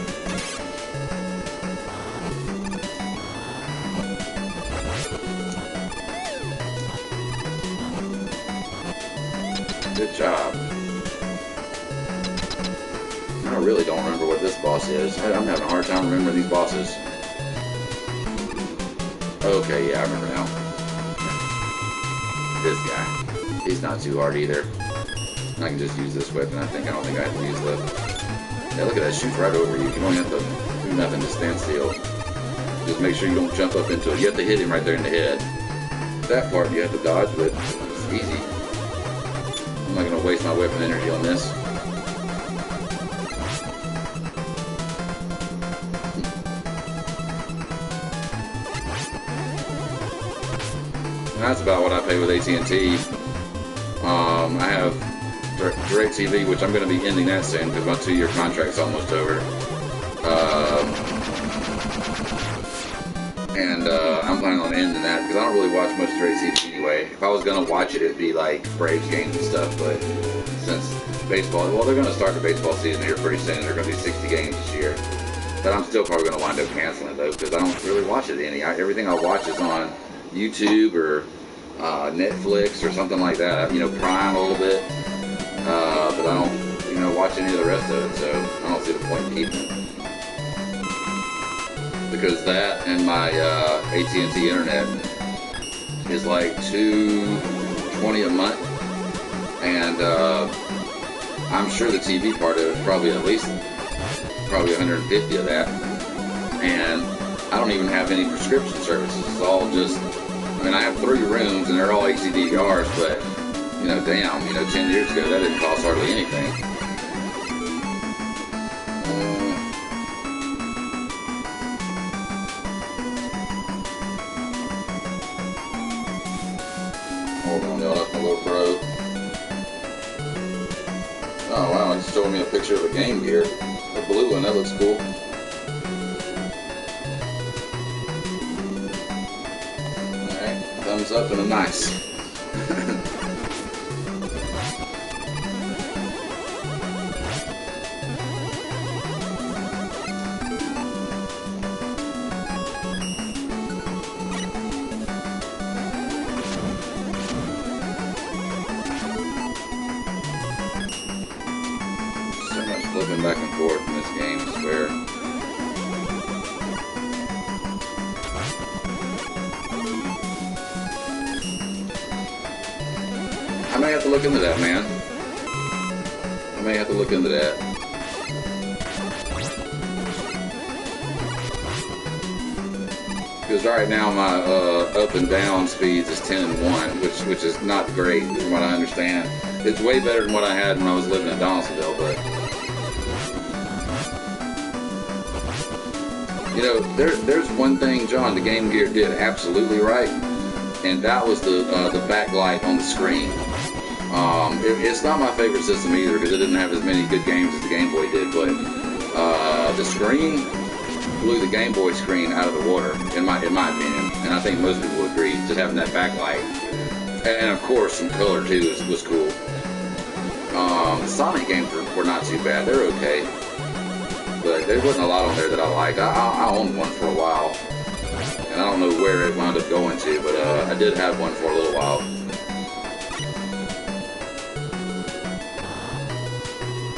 Good job. I really don't remember what this boss is. I'm having a hard time remembering these bosses. Okay, yeah, I remember now. This guy. He's not too hard either. I can just use this weapon. I don't think I have to use the... Yeah, look at that. Shoots right over you. You don't have to do nothing to stand still. Just make sure you don't jump up into it. You have to hit him right there in the head. That part you have to dodge, but it's easy. I'm not going to waste my weapon energy on this. That's about what I pay with AT&T. I have DirecTV, which I'm going to be ending that soon because my 2-year contract's almost over. I'm planning on ending that because I don't really watch much DirecTV anyway. If I was going to watch it, it'd be like Braves games and stuff, but since baseball, well, they're going to start the baseball season here pretty soon. They're going to be 60 games this year. But I'm still probably going to wind up canceling it though, because I don't really watch it any. Everything I watch is on YouTube or Netflix or something like that. You know, Prime a little bit, but I don't, you know, watch any of the rest of it. So I don't see the point in keeping it, because that and my AT&T internet is like $220 a month, and I'm sure the TV part of it is probably at least probably 150 of that, and I don't even have any prescription services. It's all just, I mean, I have 3 rooms and they're all HDDRs, but you know, damn, you know, 10 years ago that didn't cost hardly anything. Hold on, y'all, that's my little bro. Oh wow, it's showing me a picture of a Game Gear. The blue one, that looks cool. Alright, thumbs up and a nice. So much flipping back and forth in this game, I swear. I may have to look into that, man. I may have to look into that. Because right now my up and down speeds is 10 and 1, which is not great from what I understand. It's way better than what I had when I was living in Donaldsonville, but you know, there's one thing, John, the Game Gear did absolutely right, and that was the backlight on the screen. It's not my favorite system either, because it didn't have as many good games as the Game Boy did, but the screen blew the Game Boy screen out of the water, in my opinion, and I think most people agree, just having that backlight. And of course, some color too was cool. The Sonic games were not too bad, they're okay. But there wasn't a lot on there that I liked. I owned one for a while, and I don't know where it wound up going to, but I did have one for a little while.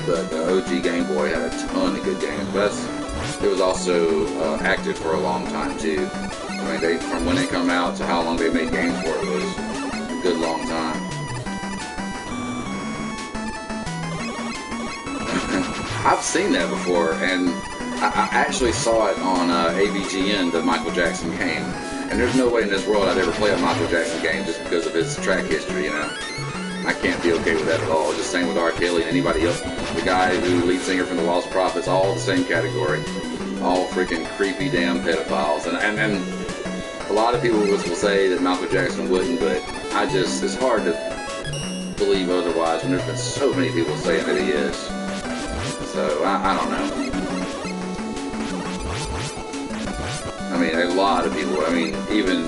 But the OG Game Boy had a ton of good games. But it was also active for a long time too. I mean, from when they come out to how long they made games for it was a good long time. I've seen that before, and I actually saw it on AVGN, the Michael Jackson game. And there's no way in this world I'd ever play a Michael Jackson game just because of his track history, you know. I can't be okay with that at all. Just same with R. Kelly and anybody else. The guy who lead singer from the Lost Prophets, all the same category. All freaking creepy damn pedophiles. And a lot of people will say that Michael Jackson wouldn't, but it's hard to believe otherwise when there's been so many people saying that he is. So, I don't know. I mean, a lot of people, I mean, even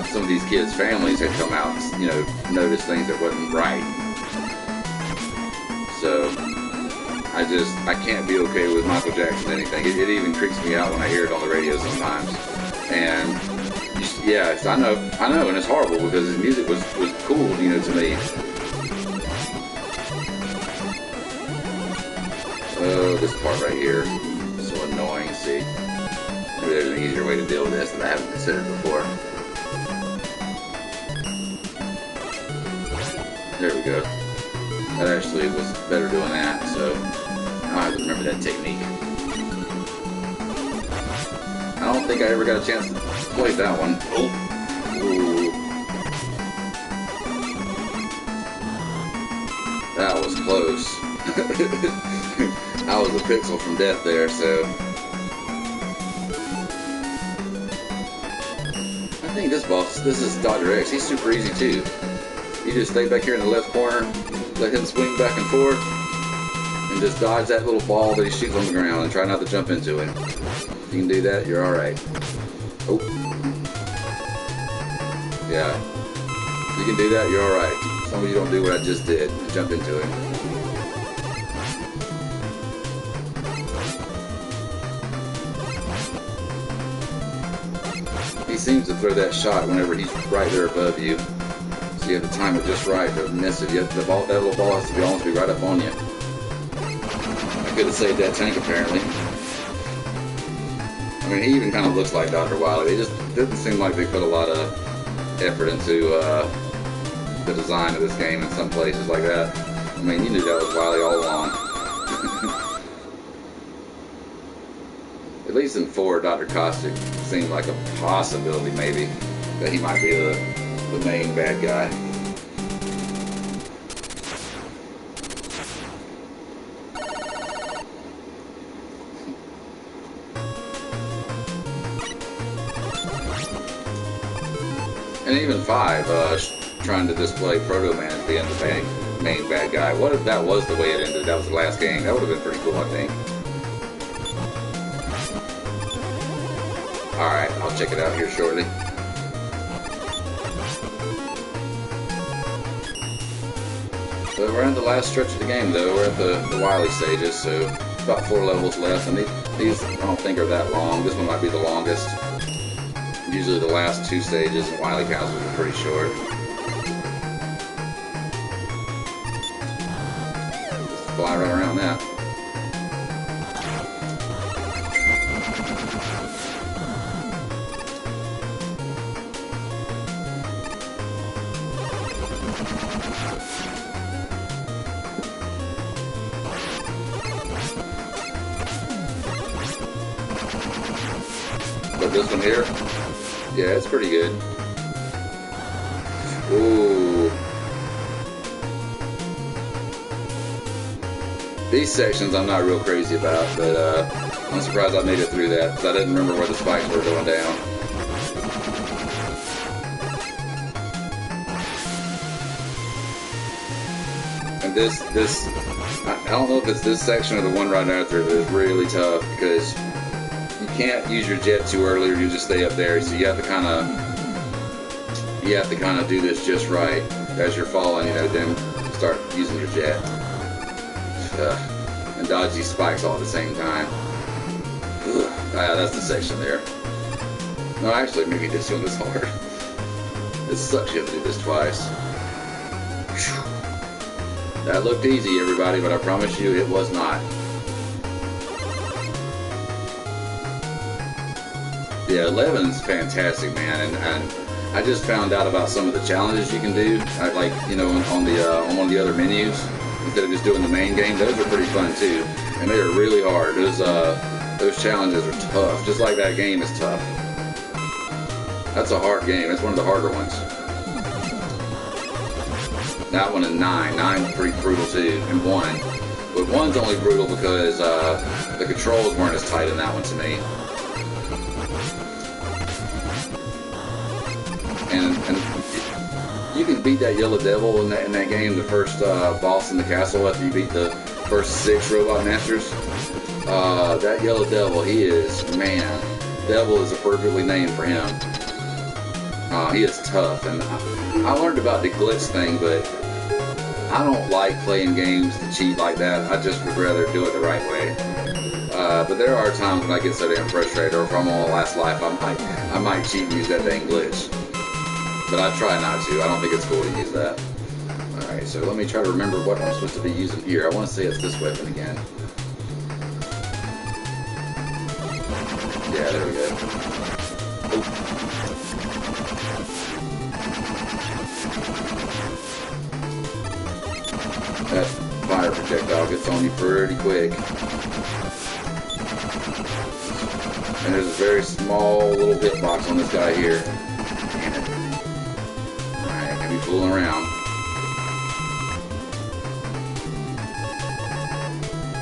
some of these kids' families had come out, you know, noticed things that wasn't right. So, I can't be okay with Michael Jackson anything. It even creeps me out when I hear it on the radio sometimes. And, yeah, I know, and it's horrible because his music was cool, you know, to me. This part right here is so annoying, see? Maybe there's an easier way to deal with this that I haven't considered before. There we go. That actually was better doing that, so now I have to remember that technique. I don't think I ever got a chance to play that one. Oh. Ooh. That was close. I was a pixel from death there, so I think this is Dr. X. He's super easy too. You just stay back here in the left corner, let him swing back and forth, and just dodge that little ball that he shoots on the ground and try not to jump into him. If you can do that, you're alright. Oh. Yeah. If you can do that, you're alright. As long as you don't do what I just did, jump into him. seems to throw that shot whenever he's right there above you. So you have to time it just right to miss it. That little ball has to almost be right up on you. I could have saved that tank apparently. I mean, he even kind of looks like Dr. Wily. It just doesn't seem like they put a lot of effort into the design of this game in some places like that. I mean, you knew that was Wily all along. At least in 4, Dr. Caustic seemed like a possibility, maybe, that he might be the main bad guy. And even 5, trying to display Proto Man as being the main bad guy. What if that was the way it ended? That was the last game. That would have been pretty cool, I think. Alright, I'll check it out here shortly. So we're in the last stretch of the game, though. We're at the Wily stages, so about 4 levels left. And these I don't think are that long. This one might be the longest. Usually the last 2 stages in Wily Castles are pretty short. Just fly right around that. But this one here, yeah, it's pretty good. Ooh. These sections I'm not real crazy about, but I'm surprised I made it through that, because I didn't remember where the spikes were going down. And this, I don't know if it's this section or the one right after, but it's really tough, because you can't use your jet too early or you just stay up there, so you have to kind of do this just right as you're falling, you know, then start using your jet. And dodge these spikes all at the same time. That's the section there. No, actually, maybe this one is hard. It sucks you have to do this twice. That looked easy, everybody, but I promise you it was not. Yeah, 11's fantastic, man, and I just found out about some of the challenges you can do, like, you know, on one of the other menus, instead of just doing the main game. Those are pretty fun too, and they are really hard. Those challenges are tough, just like that game is tough. That's a hard game. It's one of the harder ones. That one and 9. 9's pretty brutal too, and 1. But 1's only brutal because the controls weren't as tight in that one to me. And you can beat that Yellow Devil in that game, the first boss in the castle after you beat the first 6 robot masters. That Yellow Devil, he is, man, Devil is appropriately named for him. He is tough, and I learned about the glitch thing, but I don't like playing games to cheat like that. I just would rather do it the right way. But there are times when I get so damn frustrated, or if I'm on last life, I might cheat and use that dang glitch. But I try not to. I don't think it's cool to use that. Alright, so let me try to remember what I'm supposed to be using here. I want to say it's this weapon again. Yeah, there we go. Oh. That fire projectile gets on you pretty quick. And there's a very small little hitbox on this guy here. Damn it. Alright, I can be fooling around.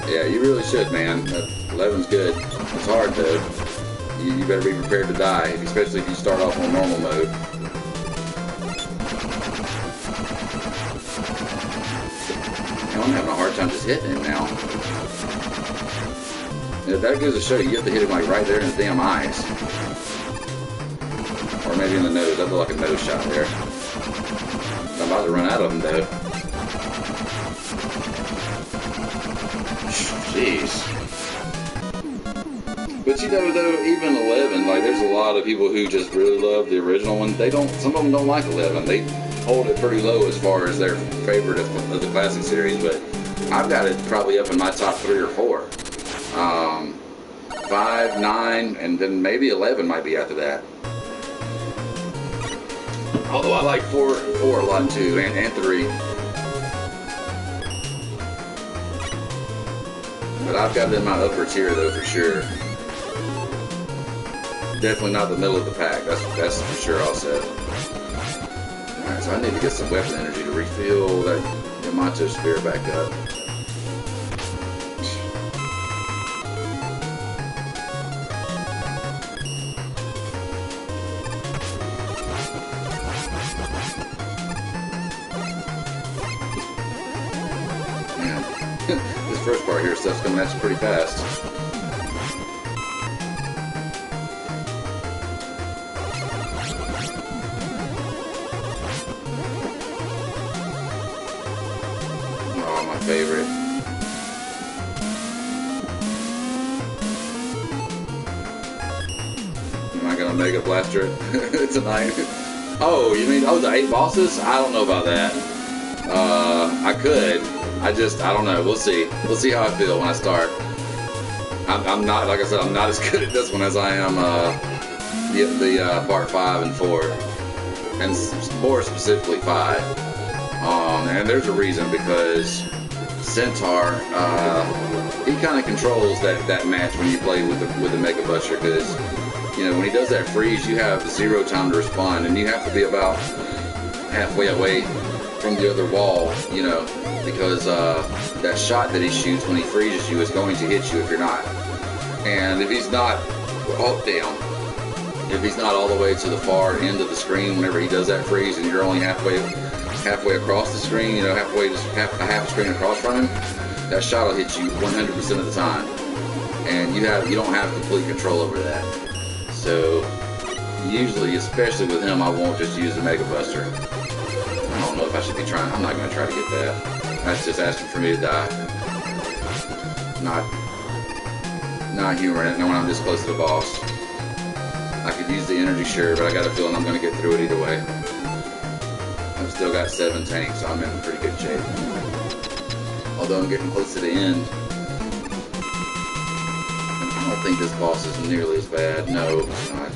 Yeah, you really should, man. 11's good. It's hard, though. You better be prepared to die, especially if you start off on normal mode. I'm having a hard time just hitting him now. And that goes to show you have to hit him like right there in his damn eyes. Or maybe in the nose. That'd look like a nose shot there. I'm about to run out of them though. Jeez. But you know, though, even 11, like, there's a lot of people who just really love the original one. They don't, some of them don't like 11. They hold it pretty low as far as their favorite of the classic series, but I've got it probably up in my top 3 or 4. 5, 9, and then maybe 11 might be after that. Although I like 4 a lot too, and 3. But I've got it in my upper tier though, for sure. Definitely not the middle of the pack. That's for sure. I'll say. All right, so I need to get some weapon energy to refill that Yamato spear back up. This first part here, stuff's coming at you pretty fast. Oh, my favorite. Am I gonna Mega Blaster it tonight? Oh, you mean, oh, the 8 bosses? I don't know about that. I could. I don't know. We'll see. We'll see how I feel when I start. I'm not, like I said, I'm not as good at this one as I am the part 5 and 4, and more specifically 5. And there's a reason, because Centaur, he kind of controls that match when you play with the Mega Buster, because you know when he does that freeze, you have 0 time to respond, and you have to be about halfway away from the other wall, you know, because that shot that he shoots when he freezes you is going to hit you if you're not. And if he's not, if he's not all the way to the far end of the screen whenever he does that freeze, and you're only halfway across the screen, you know, half a screen across from him, that shot will hit you 100% of the time, and you don't have complete control over that. So usually, especially with him, I won't just use the Mega Buster. I don't know if I should be trying. I'm not going to try to get that. That's just asking for me to die. Not humoring it, knowing I'm this close to the boss. I could use the energy, sure, but I got a feeling I'm going to get through it either way. I've still got 7 tanks, so I'm in pretty good shape. Although I'm getting close to the end. I don't think this boss is nearly as bad. No, it's not.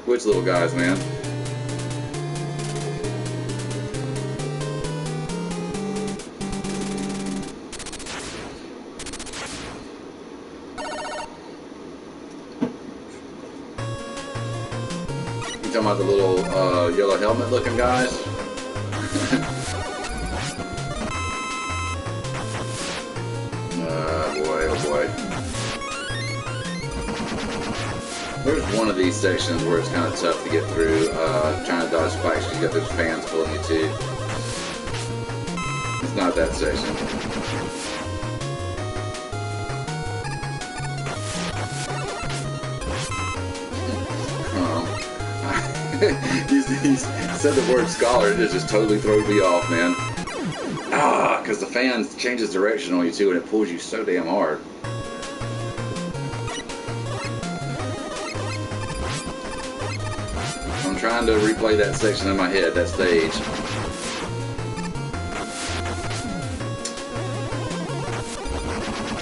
Which little guys, man? You talking about the little yellow helmet looking guys? Boy, oh boy. There's one of these sections where it's kind of tough to get through, trying to dodge spikes because you got those fans pulling you too. It's not that section. He said the word scholar, and it just totally throws me off, man. Because the fan changes direction on you too, and it pulls you so damn hard. I'm trying to replay that section in my head, that stage.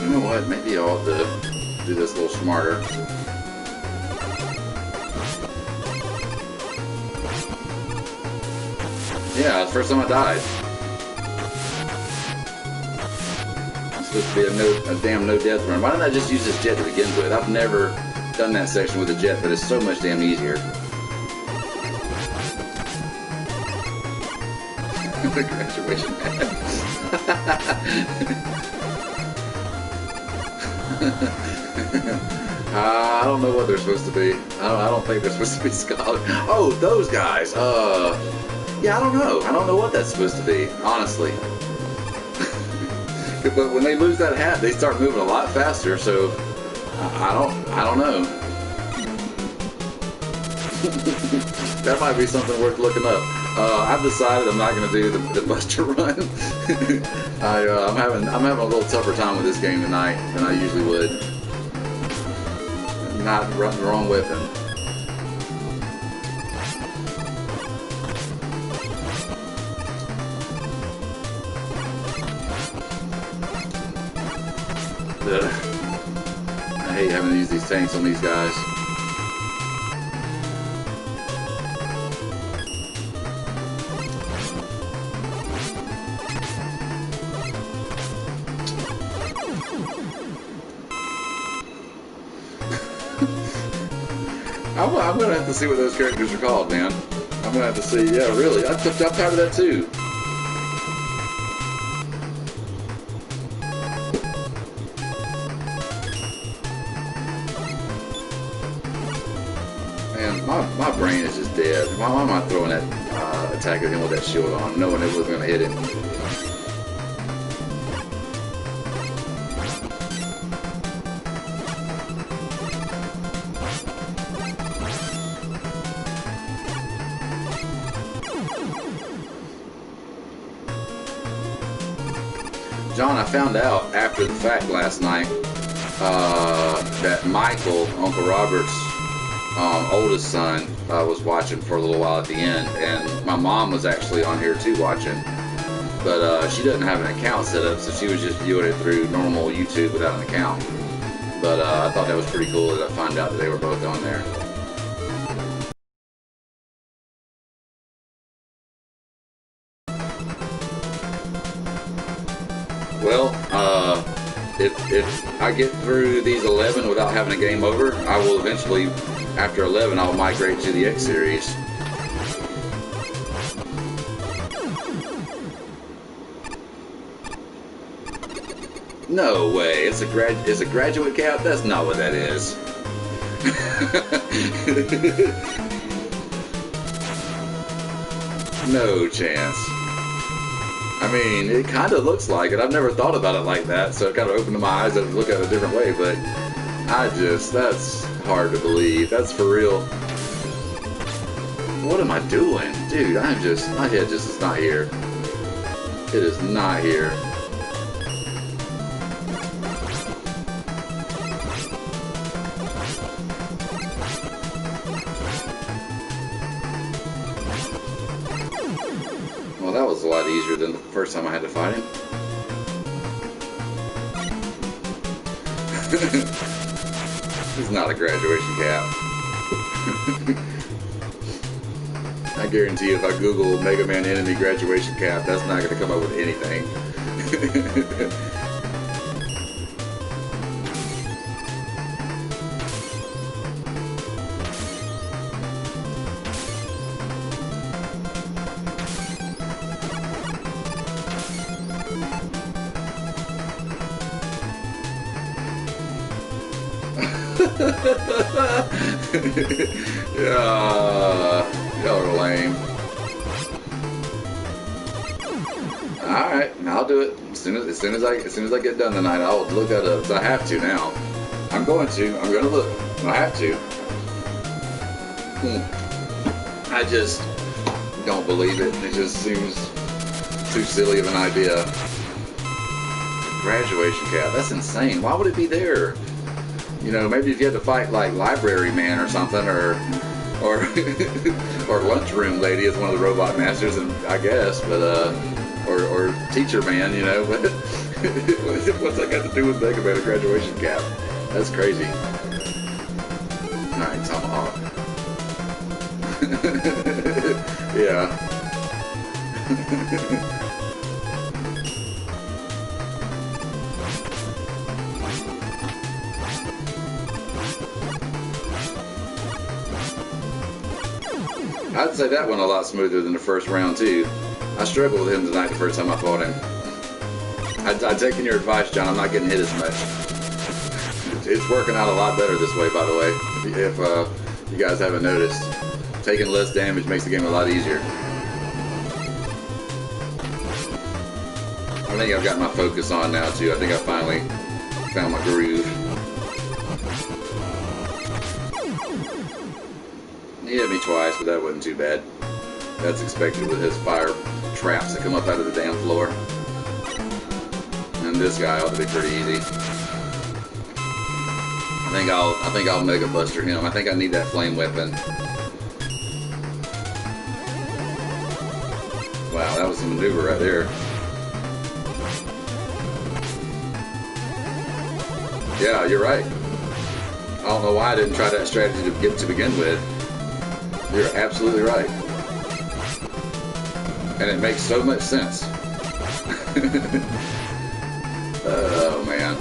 You know what? Maybe I ought to do this a little smarter. Yeah, it's the first time I died. It's supposed to be a damn no-death run. Why didn't I just use this jet to begin with? I've never done that section with a jet, but it's so much damn easier. The graduation hat. I don't know what they're supposed to be. I don't think they're supposed to be scholars. Oh, those guys. Yeah, I don't know. I don't know what that's supposed to be, honestly. But when they lose that hat, they start moving a lot faster. So I don't know. That might be something worth looking up. I've decided I'm not going to do the Buster Run. I'm having a little tougher time with this game tonight than I usually would. Not the wrong weapon. I hate having to use these tanks on these guys. I'm gonna have to see what those characters are called, man. I'm gonna have to see. Yeah, really. I'm tired of that too. Man, my brain is just dead. Why am I throwing that attack at him with that shield on, knowing it was gonna hit him? John, I found out after the fact last night that Michael, Uncle Robert's oldest son, was watching for a little while at the end, and my mom was actually on here too watching, but she doesn't have an account set up, so she was just viewing it through normal YouTube without an account. But I thought that was pretty cool that I found out that they were both on there. Well, if I get through these 11 without having a game over, I will eventually, after 11, I'll migrate to the X series. No way! It's a graduate cap? That's not what that is. No chance. I mean, it kind of looks like it. I've never thought about it like that, so it kind of opened my eyes to look at it a different way, but that's hard to believe. That's for real. What am I doing? Dude, my head just is not here. It is not here. Well, that was a lot easier than the first time I had to fight him. It's not a graduation cap. I guarantee you if I Google Mega Man enemy graduation cap, that's not going to come up with anything. Yeah, y'all are lame. Alright, I'll do it. As soon as I get done tonight, I'll look that up. I have to now. I'm going to look. I have to. I just don't believe it. It just seems too silly of an idea. Graduation cap, that's insane. Why would it be there? You know, maybe if you had to fight like Library Man or something, or Lunchroom Lady as one of the Robot Masters, and I guess, but or Teacher Man, you know. But what's that got to do with Mega Man graduation cap? That's crazy. All right, Tomahawk. Yeah. I'd say that went a lot smoother than the first round too. I struggled with him tonight the first time I fought him. I'd taken your advice, John. I'm not getting hit as much. It's working out a lot better this way, by the way. If you guys haven't noticed, taking less damage makes the game a lot easier. I think I've got my focus on now too. I think I finally found my groove. He hit me twice, but that wasn't too bad. That's expected with his fire traps that come up out of the damn floor. And this guy ought to be pretty easy. I think I'll Mega Buster him. I think I need that flame weapon. Wow, that was some maneuver right there. Yeah, you're right. I don't know why I didn't try that strategy to begin with. You're absolutely right. And it makes so much sense. Oh, man.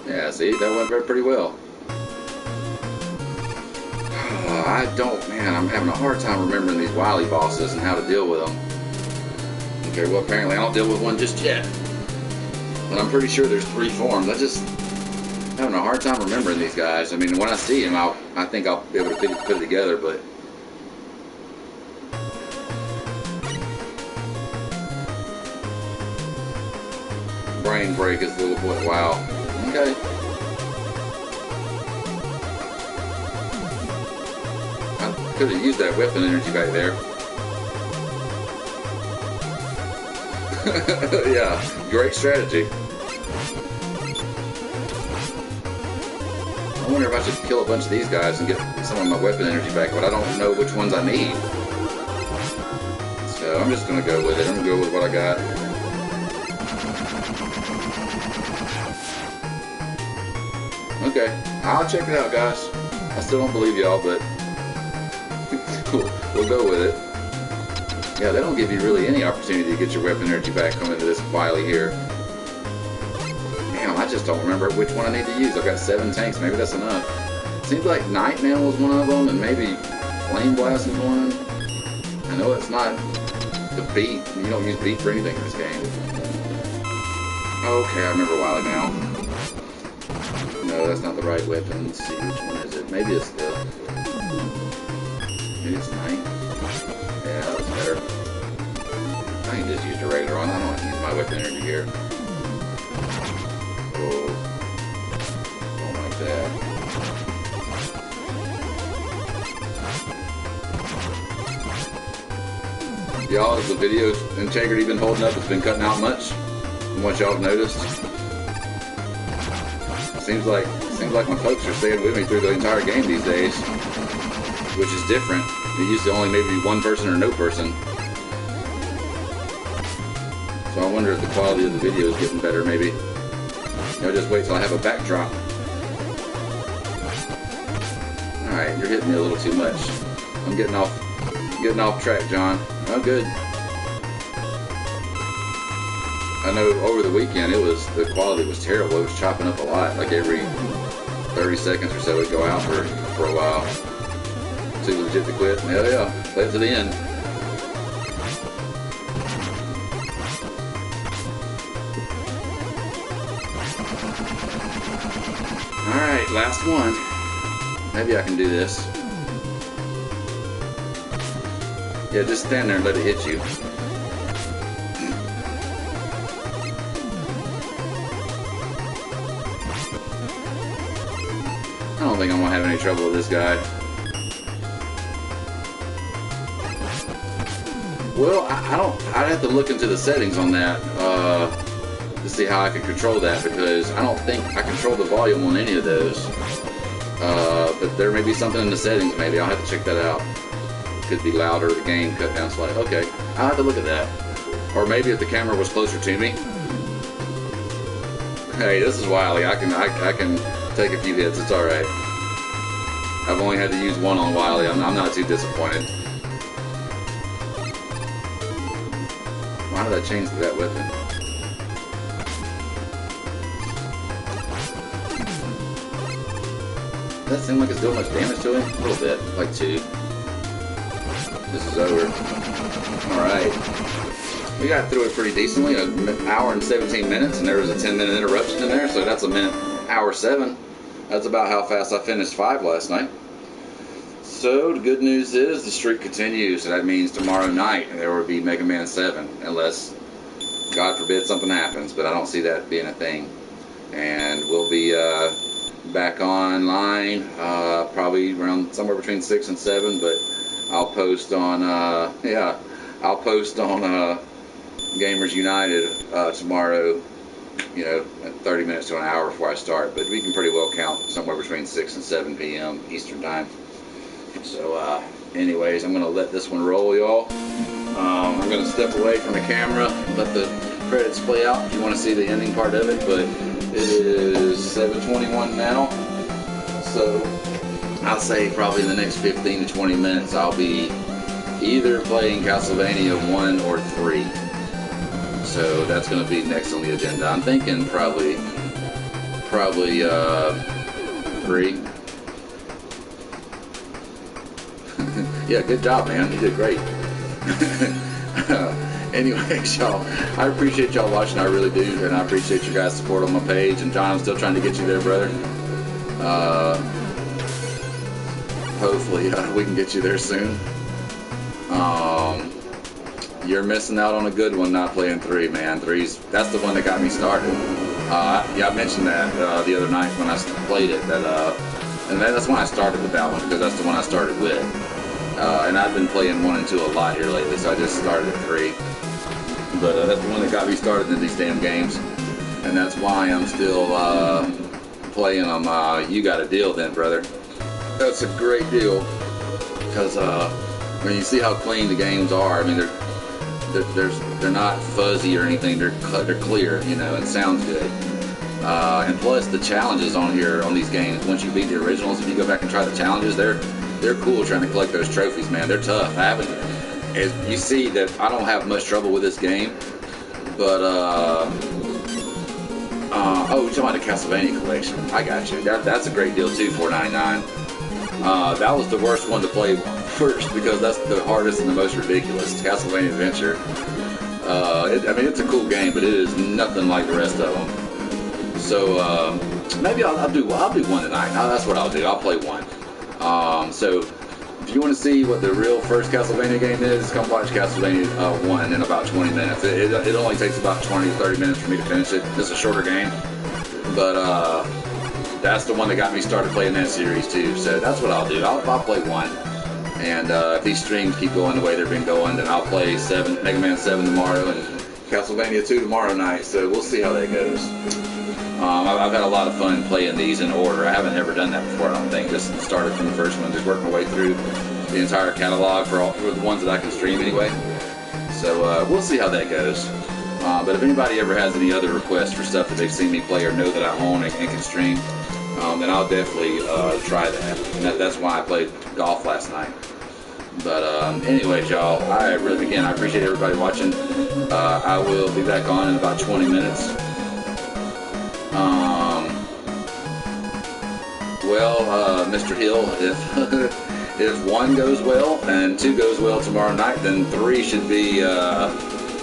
Yeah, see, that went pretty well. Man, I'm having a hard time remembering these Wily bosses and how to deal with them. Okay, well, apparently I don't deal with one just yet. But I'm pretty sure there's 3 forms. Having a hard time remembering these guys. I mean, when I see him, I think I'll be able to put it together, but... Brain break is a little bit... Wow. Okay. I could have used that weapon energy back there. Yeah, great strategy. I wonder if I should kill a bunch of these guys and get some of my weapon energy back, but I don't know which ones I need. So I'm just going to go with it. I'm going to go with what I got. Okay, I'll check it out, guys. I still don't believe y'all, but we'll go with it. Yeah, they don't give you really any opportunity to get your weapon energy back coming into this Wily here. Damn, I just don't remember which one I need to use. I've got 7 tanks, maybe that's enough. Seems like Nightman was one of them, and maybe Flame Blast is one. I know it's not the beat. You don't use beat for anything in this game. Okay, I remember Wily now. No, that's not the right weapon. Let's see, which one is it? Maybe it's Night. Yeah, that was better. I can just use the regular one. I don't want to use my weapon energy here. Oh. Don't like that. Y'all, has the video integrity been holding up? It's been cutting out much from what y'all have noticed? Seems like my folks are staying with me through the entire game these days, which is different. It used to only maybe be one person or no person. So I wonder if the quality of the video is getting better, maybe. I'll just wait till I have a backdrop. Alright, you're hitting me a little too much. I'm getting off track, John. Oh, good. I know over the weekend the quality was terrible. It was chopping up a lot. Like every 30 seconds or so it would go out for a while. Too legit to quit. Hell yeah. Play it to the end. Alright, last one. Maybe I can do this. Yeah, just stand there and let it hit you. I don't think I'm gonna have any trouble with this guy. Well, I'd have to look into the settings on that to see how I can control that, because I don't think I control the volume on any of those. But there may be something in the settings, maybe. I'll have to check that out. It could be louder, the game cut down slightly. Okay, I'll have to look at that. Or maybe if the camera was closer to me. Hey, this is Wily. I can take a few hits. It's alright. I've only had to use one on Wily. I'm not too disappointed. Why did I change to that weapon? Does that seem like it's doing much damage to him? A little bit, like 2. This is over. Alright. we got through it pretty decently, an hour and 17 minutes, and there was a 10-minute interruption in there, so that's a minute, hour 7. That's about how fast I finished 5 last night. So the good news is the streak continues, so that means tomorrow night there will be Mega Man 7, unless, God forbid, something happens, but I don't see that being a thing. And we'll be back online probably around somewhere between 6 and 7, but I'll post on I'll post on Gamers United tomorrow, you know, 30 minutes to an hour before I start, but we can pretty well count somewhere between 6 and 7 p.m. Eastern time. So anyways, I'm going to let this one roll, y'all. I'm going to step away from the camera and let the credits play out if you want to see the ending part of it, but it is 7:21 now, so I'll say probably in the next 15 to 20 minutes I'll be either playing Castlevania 1 or 3. So that's going to be next on the agenda. I'm thinking probably 3. Yeah, good job, man. You did great. Anyways, y'all, I appreciate y'all watching. I really do, and I appreciate your guys' support on my page. And John, I'm still trying to get you there, brother. Hopefully, we can get you there soon. You're missing out on a good one not playing 3, man. that's the one that got me started. Yeah, I mentioned that the other night when I played it. And that's when I started with that one, because that's the one I started with. And I've been playing 1 and 2 a lot here lately, so I just started at 3. But that's the one that got me started in these damn games. And that's why I'm still playing them. You got a deal then, brother. That's a great deal. Because when you see how clean the games are, I mean, they're not fuzzy or anything. They're clear, you know, and sounds good. And plus the challenges on here on these games, once you beat the originals, if you go back and try the challenges, they're cool trying to collect those trophies, man. They're tough. You see that I don't have much trouble with this game, but oh, you're talking about the Castlevania collection. I got you. That's a great deal too, $4.99. That was the worst one to play first, because that's the hardest and the most ridiculous. Castlevania Adventure. I mean, it's a cool game, but it is nothing like the rest of them. So maybe I'll do 1 tonight. That's what I'll do. I'll play 1. So if you want to see what the real first Castlevania game is, come watch Castlevania 1 in about 20 minutes. It only takes about 20 to 30 minutes for me to finish it. It's a shorter game, but that's the one that got me started playing that series too. So that's what I'll do. I'll play 1, and if these streams keep going the way they've been going, then I'll play Mega Man 7 tomorrow and Castlevania 2 tomorrow night. So we'll see how that goes. I've had a lot of fun playing these in order. I haven't ever done that before, I don't think. Just started from the first one, just working my way through the entire catalog for the ones that I can stream anyway. So we'll see how that goes. But if anybody ever has any other requests for stuff that they've seen me play or know that I own and can stream, then I'll definitely try that. And that's why I played golf last night. But anyways, y'all, I appreciate everybody watching. I will be back on in about 20 minutes. Mr. Hill, if 1 goes well and 2 goes well tomorrow night, then 3 should be,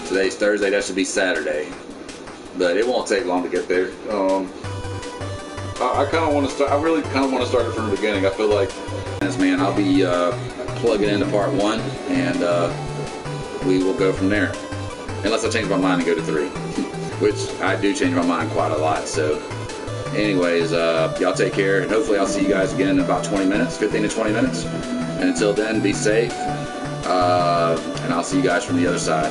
today's Thursday, that should be Saturday. But it won't take long to get there. I really kind of want to start it from the beginning. I feel like, man, I'll be plugging into part 1, and we will go from there. Unless I change my mind and go to 3, which I do change my mind quite a lot. So anyways, y'all take care, and hopefully I'll see you guys again in about 20 minutes, 15 to 20 minutes. And until then, be safe, and I'll see you guys from the other side.